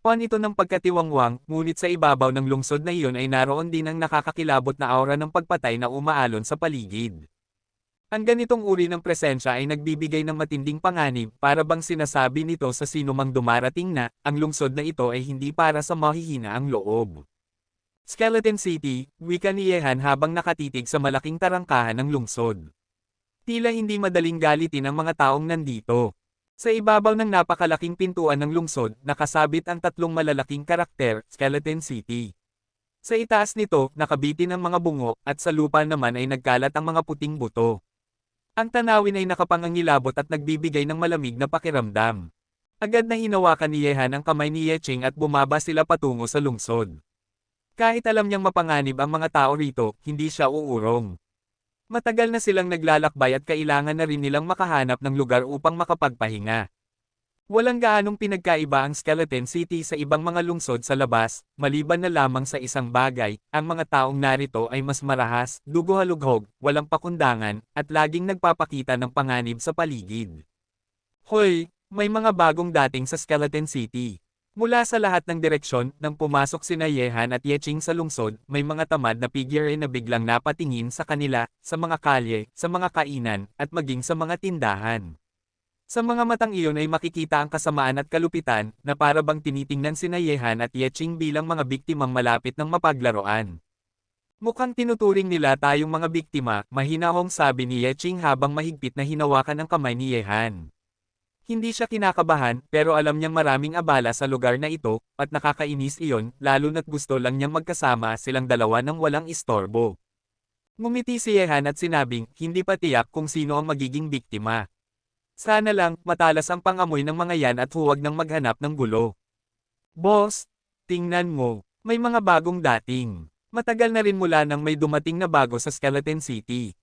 Pan ito ng pagkatiwangwang, ngunit sa ibabaw ng lungsod na iyon ay naroon din ang nakakakilabot na aura ng pagpatay na umaalon sa paligid. Ang ganitong uri ng presensya ay nagbibigay ng matinding panganib, para bang sinasabi nito sa sinumang dumarating na, ang lungsod na ito ay hindi para sa mahihina ang loob. Skeleton City, wika ni Yehan habang nakatitig sa malaking tarangkahan ng lungsod. Tila hindi madaling galitin ang mga taong nandito. Sa ibabaw ng napakalaking pintuan ng lungsod, nakasabit ang 3 malalaking karakter, Skeleton City. Sa itaas nito, nakabitin ang mga bungo, at sa lupa naman ay nagkalat ang mga puting buto. Ang tanawin ay nakapangangilabot at nagbibigay ng malamig na pakiramdam. Agad na hinawakan ni Yehan ang kamay ni Yeching at bumaba sila patungo sa lungsod. Kahit alam niyang mapanganib ang mga tao rito, hindi siya uurong. Matagal na silang naglalakbay at kailangan na rin nilang makahanap ng lugar upang makapagpahinga. Walang gaanong pinagkaiba ang Skeleton City sa ibang mga lungsod sa labas, maliban na lamang sa isang bagay, ang mga taong narito ay mas marahas, dugo-halughog, walang pakundangan, at laging nagpapakita ng panganib sa paligid. Hoy, may mga bagong dating sa Skeleton City. Mula sa lahat ng direksyon, nang pumasok sina Yehan at Yeching sa lungsod, may mga tamad na figure na biglang napatingin sa kanila, sa mga kalye, sa mga kainan, at maging sa mga tindahan. Sa mga matang iyon ay makikita ang kasamaan at kalupitan, na para bang tinitingnan sina Yehan at Yeching bilang mga biktimang malapit ng mapaglaruan. Mukhang tinuturing nila tayong mga biktima, mahinahong sabi ni Yeching habang mahigpit na hinawakan ang kamay ni Yehan. Hindi siya kinakabahan, pero alam niyang maraming abala sa lugar na ito, at nakakainis iyon, lalo na't gusto lang niyang magkasama silang dalawa ng walang istorbo. Ngumiti si Yehan at sinabing, hindi pa tiyak kung sino ang magiging biktima. Sana lang, matalas ang pangamoy ng mga yan at huwag nang maghanap ng gulo. Boss, tingnan mo, may mga bagong dating. Matagal na rin mula nang may dumating na bago sa Skeleton City.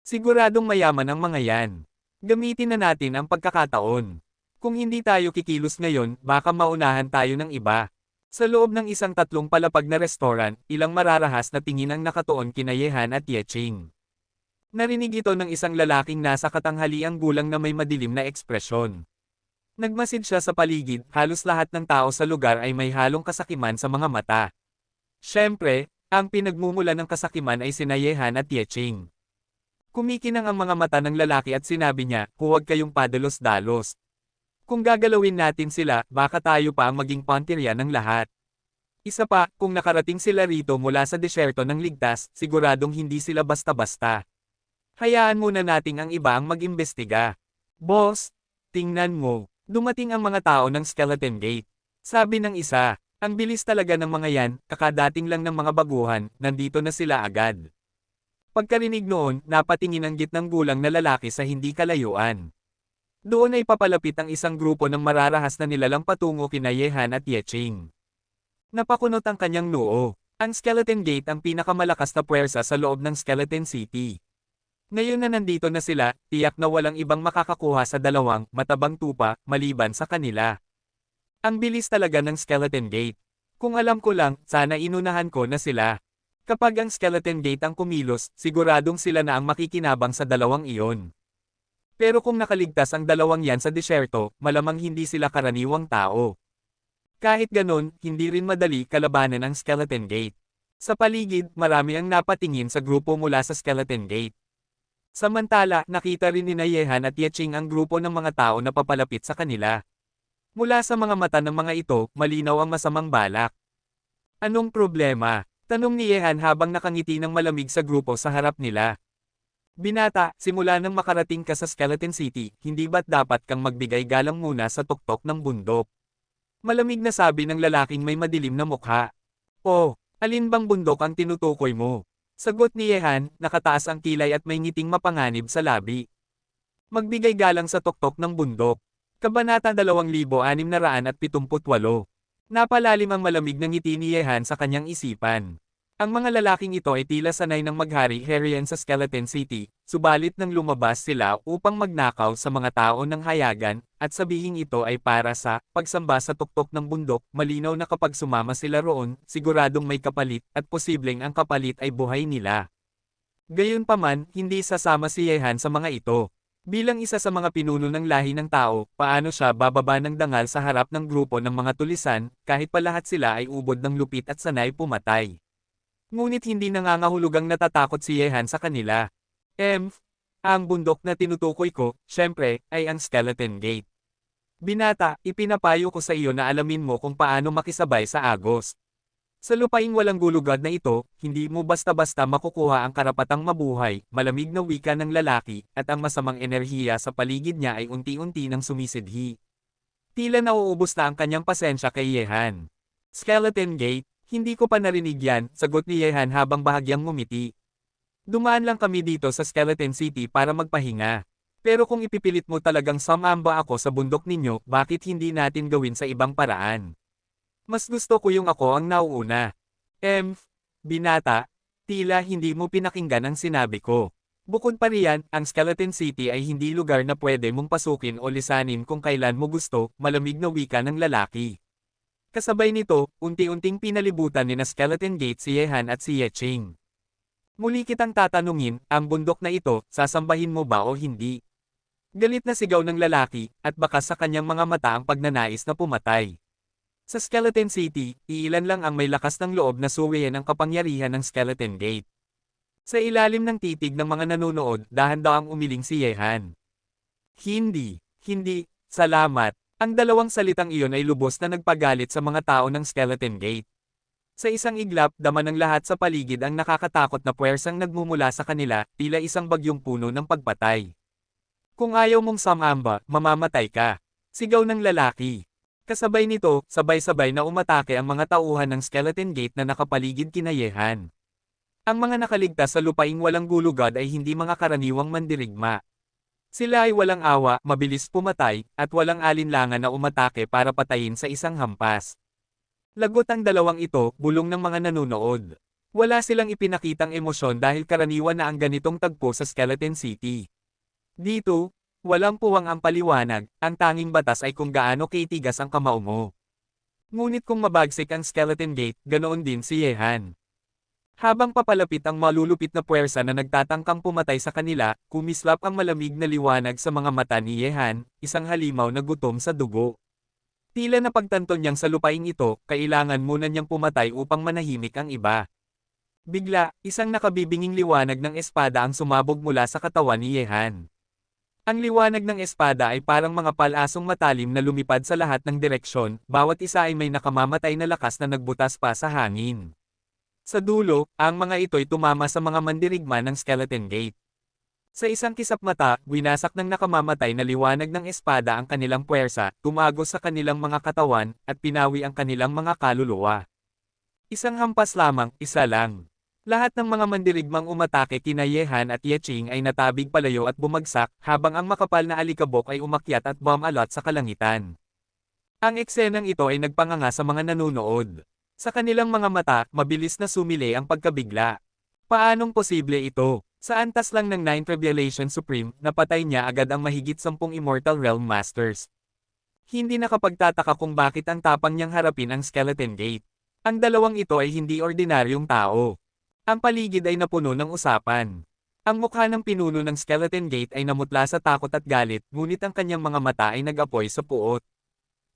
Siguradong mayaman ang mga yan. Gamitin na natin ang pagkakataon. Kung hindi tayo kikilos ngayon, baka maunahan tayo ng iba. Sa loob ng isang tatlong palapag na restaurant, ilang mararahas na tingin ang nakatuon kina Yehan at Yeching. Narinig ito ng isang lalaking nasa katanghaliang gulang na may madilim na ekspresyon. Nagmasid siya sa paligid, halos lahat ng tao sa lugar ay may halong kasakiman sa mga mata. Siyempre, ang pinagmumula ng kasakiman ay sina Yehan at Yeching. Kumikinang ang mga mata ng lalaki at sinabi niya, huwag kayong padalos-dalos. Kung gagalawin natin sila, baka tayo pa ang maging pantirya ng lahat. Isa pa, kung nakarating sila rito mula sa desyerto ng ligtas, siguradong hindi sila basta-basta. Hayaan muna nating ang iba ang mag-imbestiga. Boss, tingnan mo, dumating ang mga tao ng Skeleton Gate. Sabi ng isa, ang bilis talaga ng mga yan, kakadating lang ng mga baguhan, nandito na sila agad. Pagkarinig noon, napatingin ang gitnang gulang na lalaki sa hindi kalayuan. Doon ay papalapit ang isang grupo ng mararahas na nilalang patungo kina Yehan at Yeching. Napakunot ang kanyang noo. Ang Skeleton Gate ang pinakamalakas na puwersa sa loob ng Skeleton City. Ngayon na nandito na sila, tiyak na walang ibang makakakuha sa dalawang matabang tupa maliban sa kanila. Ang bilis talaga ng Skeleton Gate. Kung alam ko lang, sana inunahan ko na sila. Kapag ang Skeleton Gate ang kumilos, siguradong sila na ang makikinabang sa dalawang iyon. Pero kung nakaligtas ang dalawang yan sa disyerto, malamang hindi sila karaniwang tao. Kahit ganon, hindi rin madali kalabanan ang Skeleton Gate. Sa paligid, marami ang napatingin sa grupo mula sa Skeleton Gate. Samantala, nakita rin ni Yehan at Yeching ang grupo ng mga tao na papalapit sa kanila. Mula sa mga mata ng mga ito, malinaw ang masamang balak. Anong problema? Tanong ni Yehan habang nakangiti ng malamig sa grupo sa harap nila. Binata, simula nang makarating ka sa Skeleton City, hindi ba't dapat kang magbigay galang muna sa tuktok ng bundok? Malamig na sabi ng lalaking may madilim na mukha. Oh, alin bang bundok ang tinutukoy mo? Sagot ni Yehan, nakataas ang kilay at may ngiting mapanganib sa labi. Magbigay galang sa tuktok ng bundok. Kabanata 2678. Napalalim ang malamig na ngiti ni Yehan sa kanyang isipan. Ang mga lalaking ito ay tila sanay ng maghari-harian sa Skeleton City, subalit nang lumabas sila upang magnakaw sa mga tao ng hayagan, at sabihing ito ay para sa pagsamba sa tuktok ng bundok, malinaw na kapag sumama sila roon, siguradong may kapalit, at posibleng ang kapalit ay buhay nila. Gayunpaman, hindi sasama si Yehan sa mga ito. Bilang isa sa mga pinuno ng lahi ng tao, paano siya bababa ng dangal sa harap ng grupo ng mga tulisan, kahit pa lahat sila ay ubod ng lupit at sanay pumatay. Ngunit hindi nangangahulugang natatakot si Yehan sa kanila. Ang bundok na tinutukoy ko, syempre, ay ang Skeleton Gate. Binata, ipinapayo ko sa iyo na alamin mo kung paano makisabay sa agos. Sa lupaing walang gulugad na ito, hindi mo basta-basta makukuha ang karapatang mabuhay, malamig na wika ng lalaki, at ang masamang enerhiya sa paligid niya ay unti-unti nang sumisidhi. Tila nauubos na ang kanyang pasensya kay Yehan. Skeleton Gate, hindi ko pa narinig yan, sagot ni Yehan habang bahagyang ngumiti. Dumaan lang kami dito sa Skeleton City para magpahinga. Pero kung ipipilit mo talagang sumamba ako sa bundok ninyo, bakit hindi natin gawin sa ibang paraan? Mas gusto ko yung ako ang nauuna. Binata, tila hindi mo pinakinggan ang sinabi ko. Bukod pa riyan, ang Skeleton City ay hindi lugar na pwede mong pasukin o lisanin kung kailan mo gusto, malamig na wika ng lalaki. Kasabay nito, unti-unting pinalibutan ni na Skeleton Gate si Yehan at si Yeching. Muli kitang tatanungin, ang bundok na ito, sasambahin mo ba o hindi? Galit na sigaw ng lalaki, at bakas sa kanyang mga mata ang pagnanais na pumatay. Sa Skeleton City, iilan lang ang may lakas ng loob na suwiin ang kapangyarihan ng Skeleton Gate. Sa ilalim ng titig ng mga nanonood, dahan-dahang umiling si Yehan. Hindi, salamat. Ang dalawang salitang iyon ay lubos na nagpagalit sa mga tao ng Skeleton Gate. Sa isang iglap, dama ng lahat sa paligid ang nakakatakot na puwersang nagmumula sa kanila, tila isang bagyong puno ng pagpatay. Kung ayaw mong sumamba, mamamatay ka. Sigaw ng lalaki. Kasabay nito, sabay-sabay na umatake ang mga tauhan ng Skeleton Gate na nakapaligid kina Yehan. Ang mga nakaligtas sa lupaing walang gulugad ay hindi mga karaniwang mandirigma. Sila ay walang awa, mabilis pumatay, at walang alinlangan na umatake para patayin sa isang hampas. Lagot ang dalawang ito, bulong ng mga nanonood. Wala silang ipinakitang emosyon dahil karaniwan na ang ganitong tagpo sa Skeleton City. Dito, walang puwang ang paliwanag, ang tanging batas ay kung gaano kitigas ang kamao mo. Ngunit kung mabagsik ang Skeleton Gate, ganoon din si Yehan. Habang papalapit ang malulupit na puwersa na nagtatangkang pumatay sa kanila, kumislap ang malamig na liwanag sa mga mata ni Yehan, isang halimaw na gutom sa dugo. Tila na pagtanto niyang sa lupaing ito, kailangan muna niyang pumatay upang manahimik ang iba. Bigla, isang nakabibinging liwanag ng espada ang sumabog mula sa katawan ni Yehan. Ang liwanag ng espada ay parang mga palasong matalim na lumipad sa lahat ng direksyon, bawat isa ay may nakamamatay na lakas na nagbutas pa sa hangin. Sa dulo, ang mga ito'y tumama sa mga mandirigma ng Skeleton Gate. Sa isang kisap mata, winasak ng nakamamatay na liwanag ng espada ang kanilang puwersa, tumagos sa kanilang mga katawan, at pinawi ang kanilang mga kaluluwa. Isang hampas lamang, isa lang. Lahat ng mga mandirigmang umatake kina Yehan at Yeching ay natabig palayo at bumagsak, habang ang makapal na alikabok ay umakyat at bumalot sa kalangitan. Ang eksenang ito ay nagpanganga sa mga nanonood. Sa kanilang mga mata, mabilis na sumili ang pagkabigla. Paanong posible ito? Sa antas lang ng 9th Revelation Supreme, napatay niya agad ang mahigit 10 Immortal Realm Masters. Hindi nakapagtataka kung bakit ang tapang niyang harapin ang Skeleton Gate. Ang dalawang ito ay hindi ordinaryong tao. Ang paligid ay napuno ng usapan. Ang mukha ng pinuno ng Skeleton Gate ay namutla sa takot at galit, ngunit ang kanyang mga mata ay nag-apoy sa puot.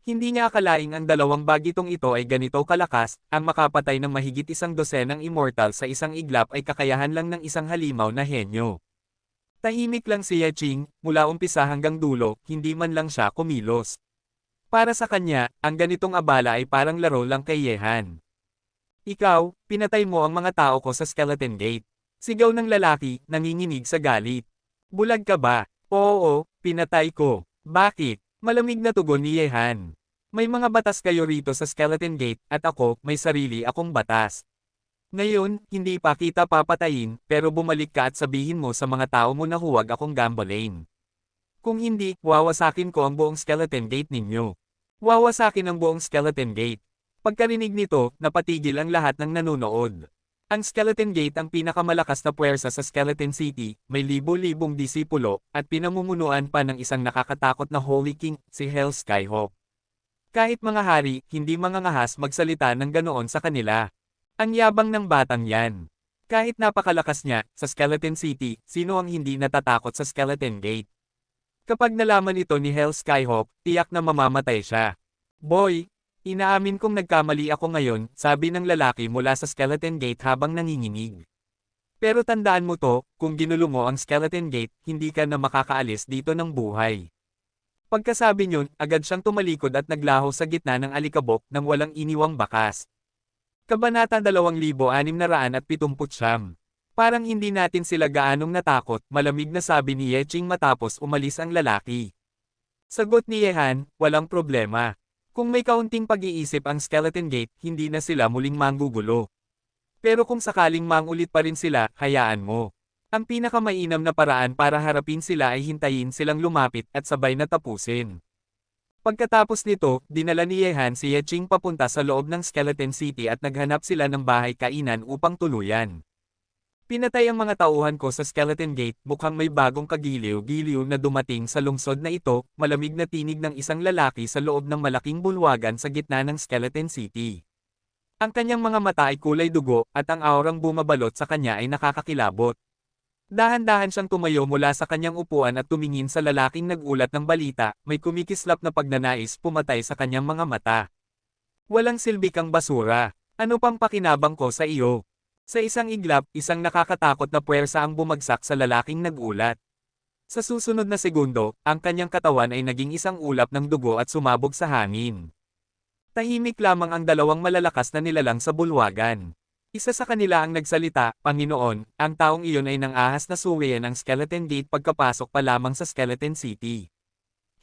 Hindi niya akalaing ang dalawang bagitong ito ay ganito kalakas, ang makapatay ng mahigit 100 immortal sa isang iglap ay kakayahan lang ng isang halimaw na henyo. Tahimik lang si Yeching, mula umpisa hanggang dulo, hindi man lang siya kumilos. Para sa kanya, ang ganitong abala ay parang laro lang kay Yehan. Ikaw, pinatay mo ang mga tao ko sa Skeleton Gate. Sigaw ng lalaki, nanginginig sa galit. Bulag ka ba? Oo, pinatay ko. Bakit? Malamig na tugon ni Yehan. May mga batas kayo rito sa Skeleton Gate, at ako, may sarili akong batas. Ngayon, hindi pa kita papatayin, pero bumalik ka at sabihin mo sa mga tao mo na huwag akong gambalain. Kung hindi, wawasakin ko ang buong Skeleton Gate ninyo. Wawasakin ang buong Skeleton Gate. Pagkarinig nito, napatigil ang lahat ng nanonood. Ang Skeleton Gate ang pinakamalakas na puwersa sa Skeleton City, may libo-libong disipulo, at pinamumunuan pa ng isang nakakatakot na Holy King, si Hell Skyhawk. Kahit mga hari, hindi mangangahas magsalita ng ganoon sa kanila. Ang yabang ng batang yan. Kahit napakalakas niya, sa Skeleton City, sino ang hindi natatakot sa Skeleton Gate? Kapag nalaman ito ni Hell Skyhawk, tiyak na mamamatay siya. Boy! Inaamin kong nagkamali ako ngayon, sabi ng lalaki mula sa Skeleton Gate habang nanginginig. Pero tandaan mo to, kung ginulo mo ang Skeleton Gate, hindi ka na makakaalis dito ng buhay. Pagkasabi niyon, agad siyang tumalikod at naglaho sa gitna ng alikabok nang walang iniwang bakas. Kabanata 2679. Parang hindi natin sila gaanong natakot, malamig na sabi ni Yeching matapos umalis ang lalaki. Sagot ni Yehan, walang problema. Kung may kaunting pag-iisip ang Skeleton Gate, hindi na sila muling manggugulo. Pero kung sakaling mangulit pa rin sila, hayaan mo. Ang pinakamainam na paraan para harapin sila ay hintayin silang lumapit at sabay na tapusin. Pagkatapos nito, dinala ni Yehan si Yeching papunta sa loob ng Skeleton City at naghanap sila ng bahay-kainan upang tuluyan. Pinatay ang mga tauhan ko sa Skeleton Gate, mukhang may bagong kagiliw-giliw na dumating sa lungsod na ito, malamig na tinig ng isang lalaki sa loob ng malaking bulwagan sa gitna ng Skeleton City. Ang kanyang mga mata ay kulay dugo, at ang aurang bumabalot sa kanya ay nakakakilabot. Dahan-dahan siyang tumayo mula sa kanyang upuan at tumingin sa lalaking nag-ulat ng balita, may kumikislap na pagnanais pumatay sa kanyang mga mata. Walang silbi kang basura. Ano pang pakinabang ko sa iyo? Sa isang iglap, isang nakakatakot na puwersa ang bumagsak sa lalaking nag-ulat. Sa susunod na segundo, ang kanyang katawan ay naging isang ulap ng dugo at sumabog sa hangin. Tahimik lamang ang dalawang malalakas na nilalang sa bulwagan. Isa sa kanila ang nagsalita, Panginoon, ang taong iyon ay nang ahas na suwian ang Skeleton Gate pagkapasok pa lamang sa Skeleton City.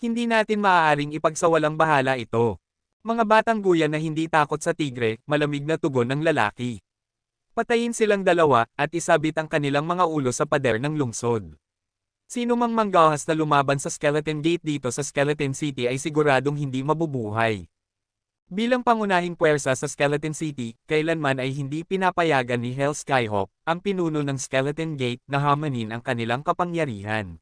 Hindi natin maaaring ipagsawalang bahala ito. Mga batang guya na hindi takot sa tigre, malamig na tugon ng lalaki. Patayin silang dalawa, at isabit ang kanilang mga ulo sa pader ng lungsod. Sino mang manggahas na lumaban sa Skeleton Gate dito sa Skeleton City ay siguradong hindi mabubuhay. Bilang pangunahing puwersa sa Skeleton City, kailanman ay hindi pinapayagan ni Hell Skyhawk, ang pinuno ng Skeleton Gate, na hamanin ang kanilang kapangyarihan.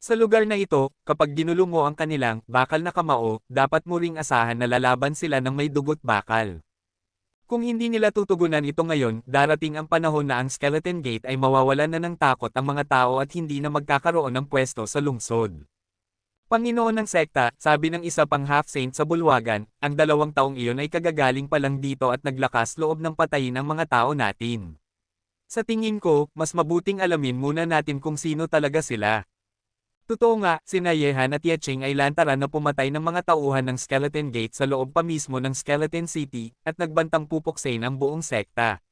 Sa lugar na ito, kapag ginulong mo ang kanilang bakal na kamao, dapat mo ring asahan na lalaban sila ng may dugot bakal. Kung hindi nila tutugunan ito ngayon, darating ang panahon na ang Skeleton Gate ay mawawalan na ng takot ang mga tao at hindi na magkakaroon ng pwesto sa lungsod. Panginoon ng sekta, sabi ng isa pang half-saint sa bulwagan, ang 2 taong iyon ay kagagaling pa lang dito at naglakas loob ng patayin ang mga tao natin. Sa tingin ko, mas mabuting alamin muna natin kung sino talaga sila. Totoo nga, sina Yehan at Yecheng ay lantaran na pumatay ng mga tauhan ng Skeleton Gate sa loob pa mismo ng Skeleton City, at nagbantang pupuksain ang buong sekta.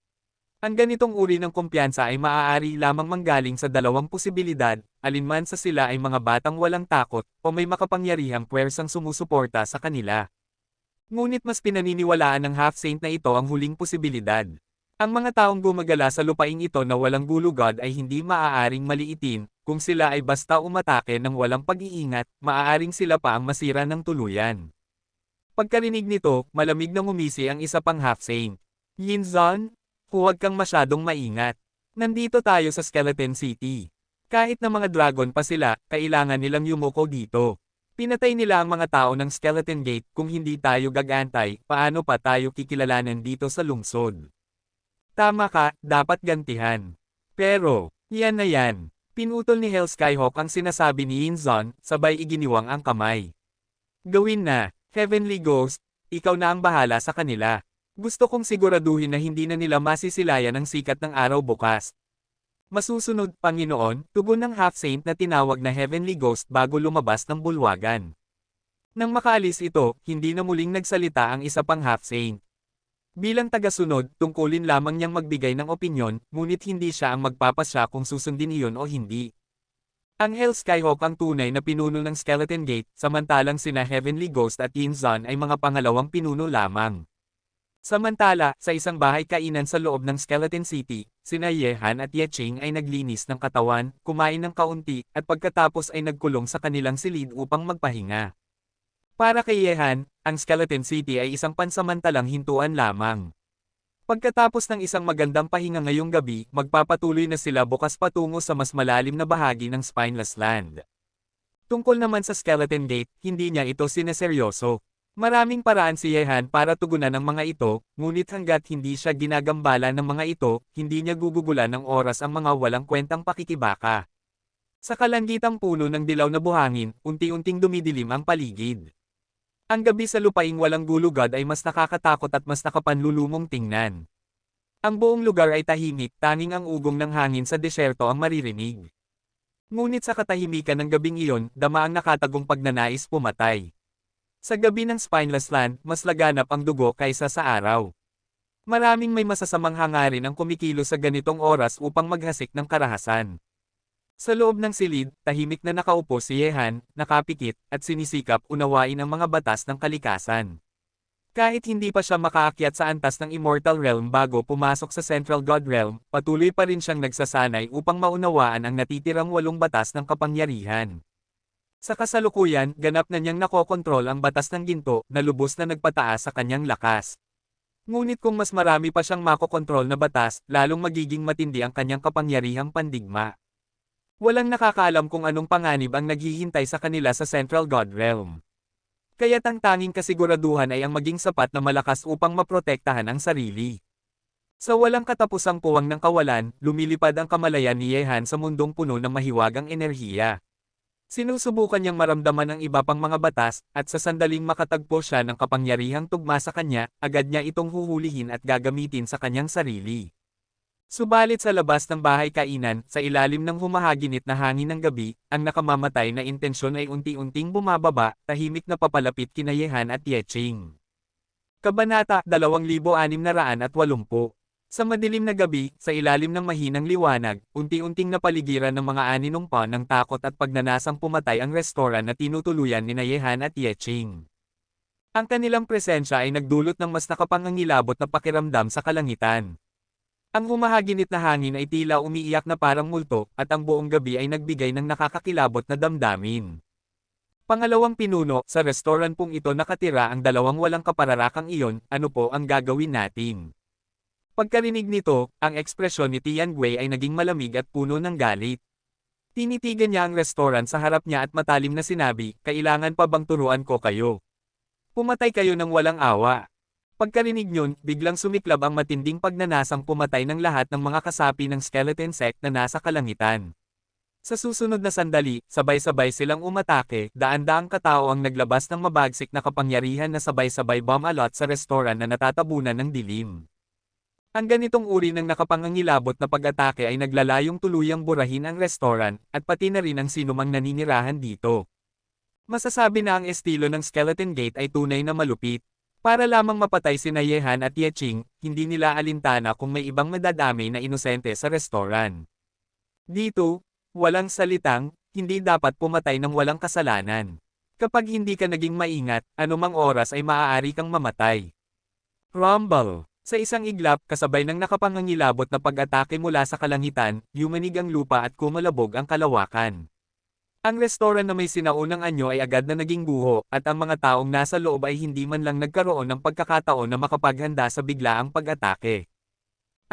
Ang ganitong uri ng kumpiyansa ay maaari lamang manggaling sa 2 posibilidad, alinman sa sila ay mga batang walang takot, o may makapangyarihang puwersang sumusuporta sa kanila. Ngunit mas pinaniniwalaan ng half-saint na ito ang huling posibilidad. Ang mga taong gumagala sa lupaing ito na walang gulugod ay hindi maaaring maliitin, kung sila ay basta umatake ng walang pag-iingat, maaaring sila pa ang masira ng tuluyan. Pagkarinig nito, malamig na ngumisi ang isa pang half-saint. Yinzon, huwag kang masyadong maingat. Nandito tayo sa Skeleton City. Kahit na mga dragon pa sila, kailangan nilang yumuko dito. Pinatay nila ang mga tao ng Skeleton Gate, kung hindi tayo gagantay, paano pa tayo kikilalanan dito sa lungsod? Tama ka, dapat gantihan. Pero, yan na yan. Pinutol ni Hell Skyhawk ang sinasabi ni Yinzon, sabay iginiwang ang kamay. Gawin na, Heavenly Ghost, ikaw na ang bahala sa kanila. Gusto kong siguraduhin na hindi na nila masisilayan ang sikat ng araw bukas. Masusunod, Panginoon, tugon ng half-saint na tinawag na Heavenly Ghost bago lumabas ng bulwagan. Nang makaalis ito, hindi na muling nagsalita ang isa pang half-saint. Bilang tagasunod, tungkulin lamang niyang magbigay ng opinyon, ngunit hindi siya ang magpapasya kung susundin iyon o hindi. Ang Hell Skyhawk ang tunay na pinuno ng Skeleton Gate, samantalang sina Heavenly Ghost at Yinzon ay mga pangalawang pinuno lamang. Samantala, sa isang bahay kainan sa loob ng Skeleton City, sina Yehan at Yecheng ay naglinis ng katawan, kumain ng kaunti, at pagkatapos ay nagkulong sa kanilang silid upang magpahinga. Para kay Yehan, ang Skeleton City ay isang pansamantalang hintuan lamang. Pagkatapos ng isang magandang pahinga ngayong gabi, magpapatuloy na sila bukas patungo sa mas malalim na bahagi ng Spineless Land. Tungkol naman sa Skeleton Gate, hindi niya ito sineseryoso. Maraming paraan si Yehan para tugunan ang mga ito, ngunit hanggat hindi siya ginagambala ng mga ito, hindi niya gugugulan ng oras ang mga walang kwentang pakikibaka. Sa kalangitang puno ng dilaw na buhangin, unti-unting dumidilim ang paligid. Ang gabi sa lupaing walang gulugod ay mas nakakatakot at mas nakapanlulumong tingnan. Ang buong lugar ay tahimik, tanging ang ugong ng hangin sa desyerto ang maririnig. Ngunit sa katahimikan ng gabing iyon, dama ang nakatagong pagnanais pumatay. Sa gabi ng Spineless Land, mas laganap ang dugo kaysa sa araw. Maraming may masasamang hangarin ang kumikilo sa ganitong oras upang maghasik ng karahasan. Sa loob ng silid, tahimik na nakaupo si Yehan, nakapikit, at sinisikap unawain ang mga batas ng kalikasan. Kahit hindi pa siya makaakyat sa antas ng Immortal Realm bago pumasok sa Central God Realm, patuloy pa rin siyang nagsasanay upang maunawaan ang natitirang 8 batas ng kapangyarihan. Sa kasalukuyan, ganap na niyang nakokontrol ang batas ng ginto, na lubos na nagpataas sa kanyang lakas. Ngunit kung mas marami pa siyang makokontrol na batas, lalong magiging matindi ang kanyang kapangyarihang pandigma. Walang nakakaalam kung anong panganib ang naghihintay sa kanila sa Central God Realm. Kaya't ang tanging kasiguraduhan ay ang maging sapat na malakas upang maprotektahan ang sarili. Sa walang katapusang puwang ng kawalan, lumilipad ang kamalayan ni Yehan sa mundong puno ng mahiwagang enerhiya. Sinusubukan niyang maramdaman ang iba pang mga batas, at sa sandaling makatagpo siya ng kapangyarihang tugma sa kanya, agad niya itong huhulihin at gagamitin sa kanyang sarili. Subalit sa labas ng bahay-kainan, sa ilalim ng humahaginit na hangin ng gabi, ang nakamamatay na intensyon ay unti-unting bumababa, tahimik na papalapit kina Yehan at Yeching. Kabanata 2680. Sa madilim na gabi, sa ilalim ng mahinang liwanag, unti-unting napaligiran ng mga aninong ng takot at pagnanasang pumatay ang restoran na tinutuluyan ni Yehan at Yeching. Ang kanilang presensya ay nagdulot ng mas nakapangangilabot na pakiramdam sa kalangitan. Ang humahaginit na hangin ay tila umiiyak na parang multo, at ang buong gabi ay nagbigay ng nakakakilabot na damdamin. Pangalawang pinuno, sa restoran pong ito nakatira ang dalawang walang kapararakang iyon, ano po ang gagawin natin? Pagkarinig nito, ang ekspresyon ni Tian Gui ay naging malamig at puno ng galit. Tinitigan niya ang restoran sa harap niya at matalim na sinabi, kailangan pa bang turuan ko kayo? Pumatay kayo ng walang awa. Pagkarinig niyon, biglang sumiklab ang matinding pagnanasang pumatay ng lahat ng mga kasapi ng skeleton sect na nasa kalangitan. Sa susunod na sandali, sabay-sabay silang umatake, daan-daang katao ang naglabas ng mabagsik na kapangyarihan na sabay-sabay bomb-alot sa restoran na natatabunan ng dilim. Ang ganitong uri ng nakapangangilabot na pag-atake ay naglalayong tuluyang burahin ang restoran, at pati na rin ang sinumang naninirahan dito. Masasabi na ang estilo ng Skeleton Gate ay tunay na malupit. Para lamang mapatay sina Yehan at Yeching, hindi nila alintana kung may ibang madadamay na inosente sa restoran. Dito, walang salitang, hindi dapat pumatay ng walang kasalanan. Kapag hindi ka naging maingat, anumang oras ay maaari kang mamatay. Rumble. Sa isang iglap, kasabay ng nakapangangilabot na pag-atake mula sa kalangitan, yumanig ang lupa at kumalabog ang kalawakan. Ang restoran na may sinaunang anyo ay agad na naging guho, at ang mga taong nasa loob ay hindi man lang nagkaroon ng pagkakataon na makapaghanda sa biglaang pag-atake.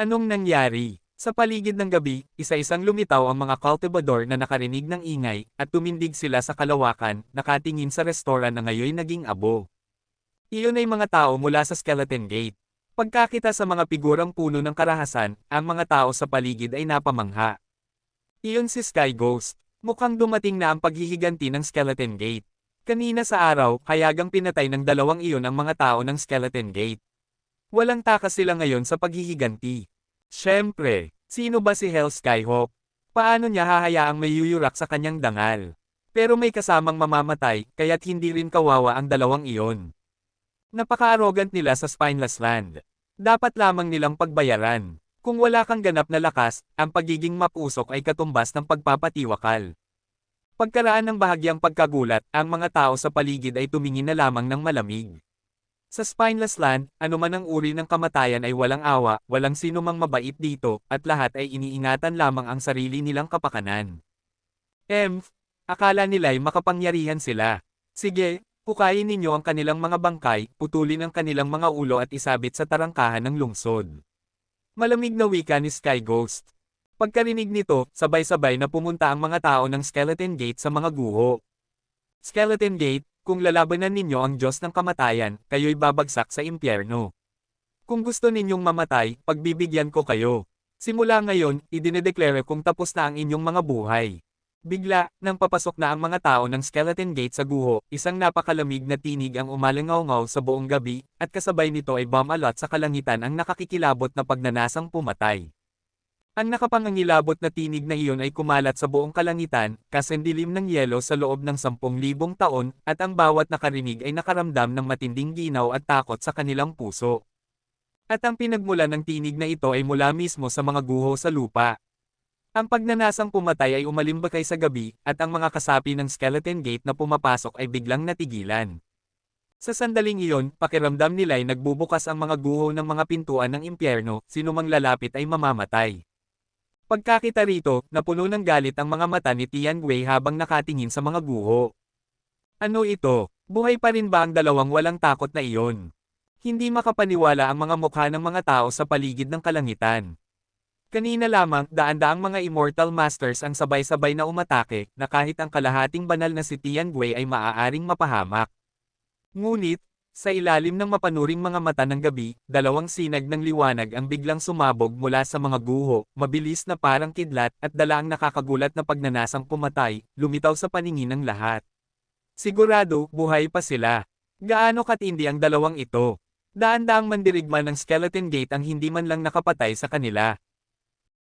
Anong nangyari? Sa paligid ng gabi, isa-isang lumitaw ang mga cultivador na nakarinig ng ingay, at tumindig sila sa kalawakan, nakatingin sa restoran na ngayon naging abo. Iyon ay mga tao mula sa Skeleton Gate. Pagkakita sa mga figurang puno ng karahasan, ang mga tao sa paligid ay napamangha. Iyon si Sky Ghost. Mukhang dumating na ang paghihiganti ng Skeleton Gate. Kanina sa araw, hayagang pinatay ng dalawang iyon ang mga tao ng Skeleton Gate. Walang takas sila ngayon sa paghihiganti. Siyempre, sino ba si Hell Skyhawk? Paano niya hahayaang may yuyurak sa kanyang dangal? Pero may kasamang mamamatay, kaya't hindi rin kawawa ang dalawang iyon. Napaka-arrogant nila sa Spineless Land. Dapat lamang nilang pagbayaran. Kung wala kang ganap na lakas, ang pagiging mapusok ay katumbas ng pagpapatiwakal. Pagkaraan ng bahagyang pagkagulat, ang mga tao sa paligid ay tumingin na lamang ng malamig. Sa Spineless Land, anuman ang uri ng kamatayan ay walang awa, walang sinumang mabait dito, at lahat ay iniingatan lamang ang sarili nilang kapakanan. Akala nila'y makapangyarihan sila. Sige, hukayin ninyo ang kanilang mga bangkay, putulin ang kanilang mga ulo at isabit sa tarangkahan ng lungsod. Malamig na wika ni Sky Ghost. Pagkarinig nito, sabay-sabay na pumunta ang mga tao ng Skeleton Gate sa mga guho. Skeleton Gate, kung lalabanan ninyo ang Diyos ng kamatayan, kayo'y babagsak sa impyerno. Kung gusto ninyong mamatay, pagbibigyan ko kayo. Simula ngayon, idinedeklara kung tapos na ang inyong mga buhay. Bigla, nang papasok na ang mga tao ng Skeleton Gate sa guho, isang napakalamig na tinig ang umalangaw-ngaw sa buong gabi, at kasabay nito ay bomb-alot sa kalangitan ang nakakikilabot na pagnanasang pumatay. Ang nakapangangilabot na tinig na iyon ay kumalat sa buong kalangitan, kasendilim ng yelo sa loob ng 10,000 taon, at ang bawat nakarinig ay nakaramdam ng matinding ginaw at takot sa kanilang puso. At ang pinagmulan ng tinig na ito ay mula mismo sa mga guho sa lupa. Ang pagnanasang pumatay ay umalimbakay sa gabi, at ang mga kasapi ng Skeleton Gate na pumapasok ay biglang natigilan. Sa sandaling iyon, pakiramdam nila ay nagbubukas ang mga guho ng mga pintuan ng impyerno, sinumang lalapit ay mamamatay. Pagkakita rito, napuno ng galit ang mga mata ni Tian Gui habang nakatingin sa mga guho. Ano ito? Buhay pa rin ba ang dalawang walang takot na iyon? Hindi makapaniwala ang mga mukha ng mga tao sa paligid ng kalangitan. Kanina lamang, daan-daang mga Immortal Masters ang sabay-sabay na umatake, na kahit ang kalahating banal na si Tian Gui ay maaaring mapahamak. Ngunit, Sa ilalim ng mapanuring mga mata ng gabi, dalawang sinag ng liwanag ang biglang sumabog mula sa mga guho, mabilis na parang kidlat at dala ang nakakagulat na pagnanasang pumatay, lumitaw sa paningin ng lahat. Sigurado, buhay pa sila. Gaano katindi ang dalawang ito? Daan-daang mandirigma ng skeleton gate ang hindi man lang nakapatay sa kanila.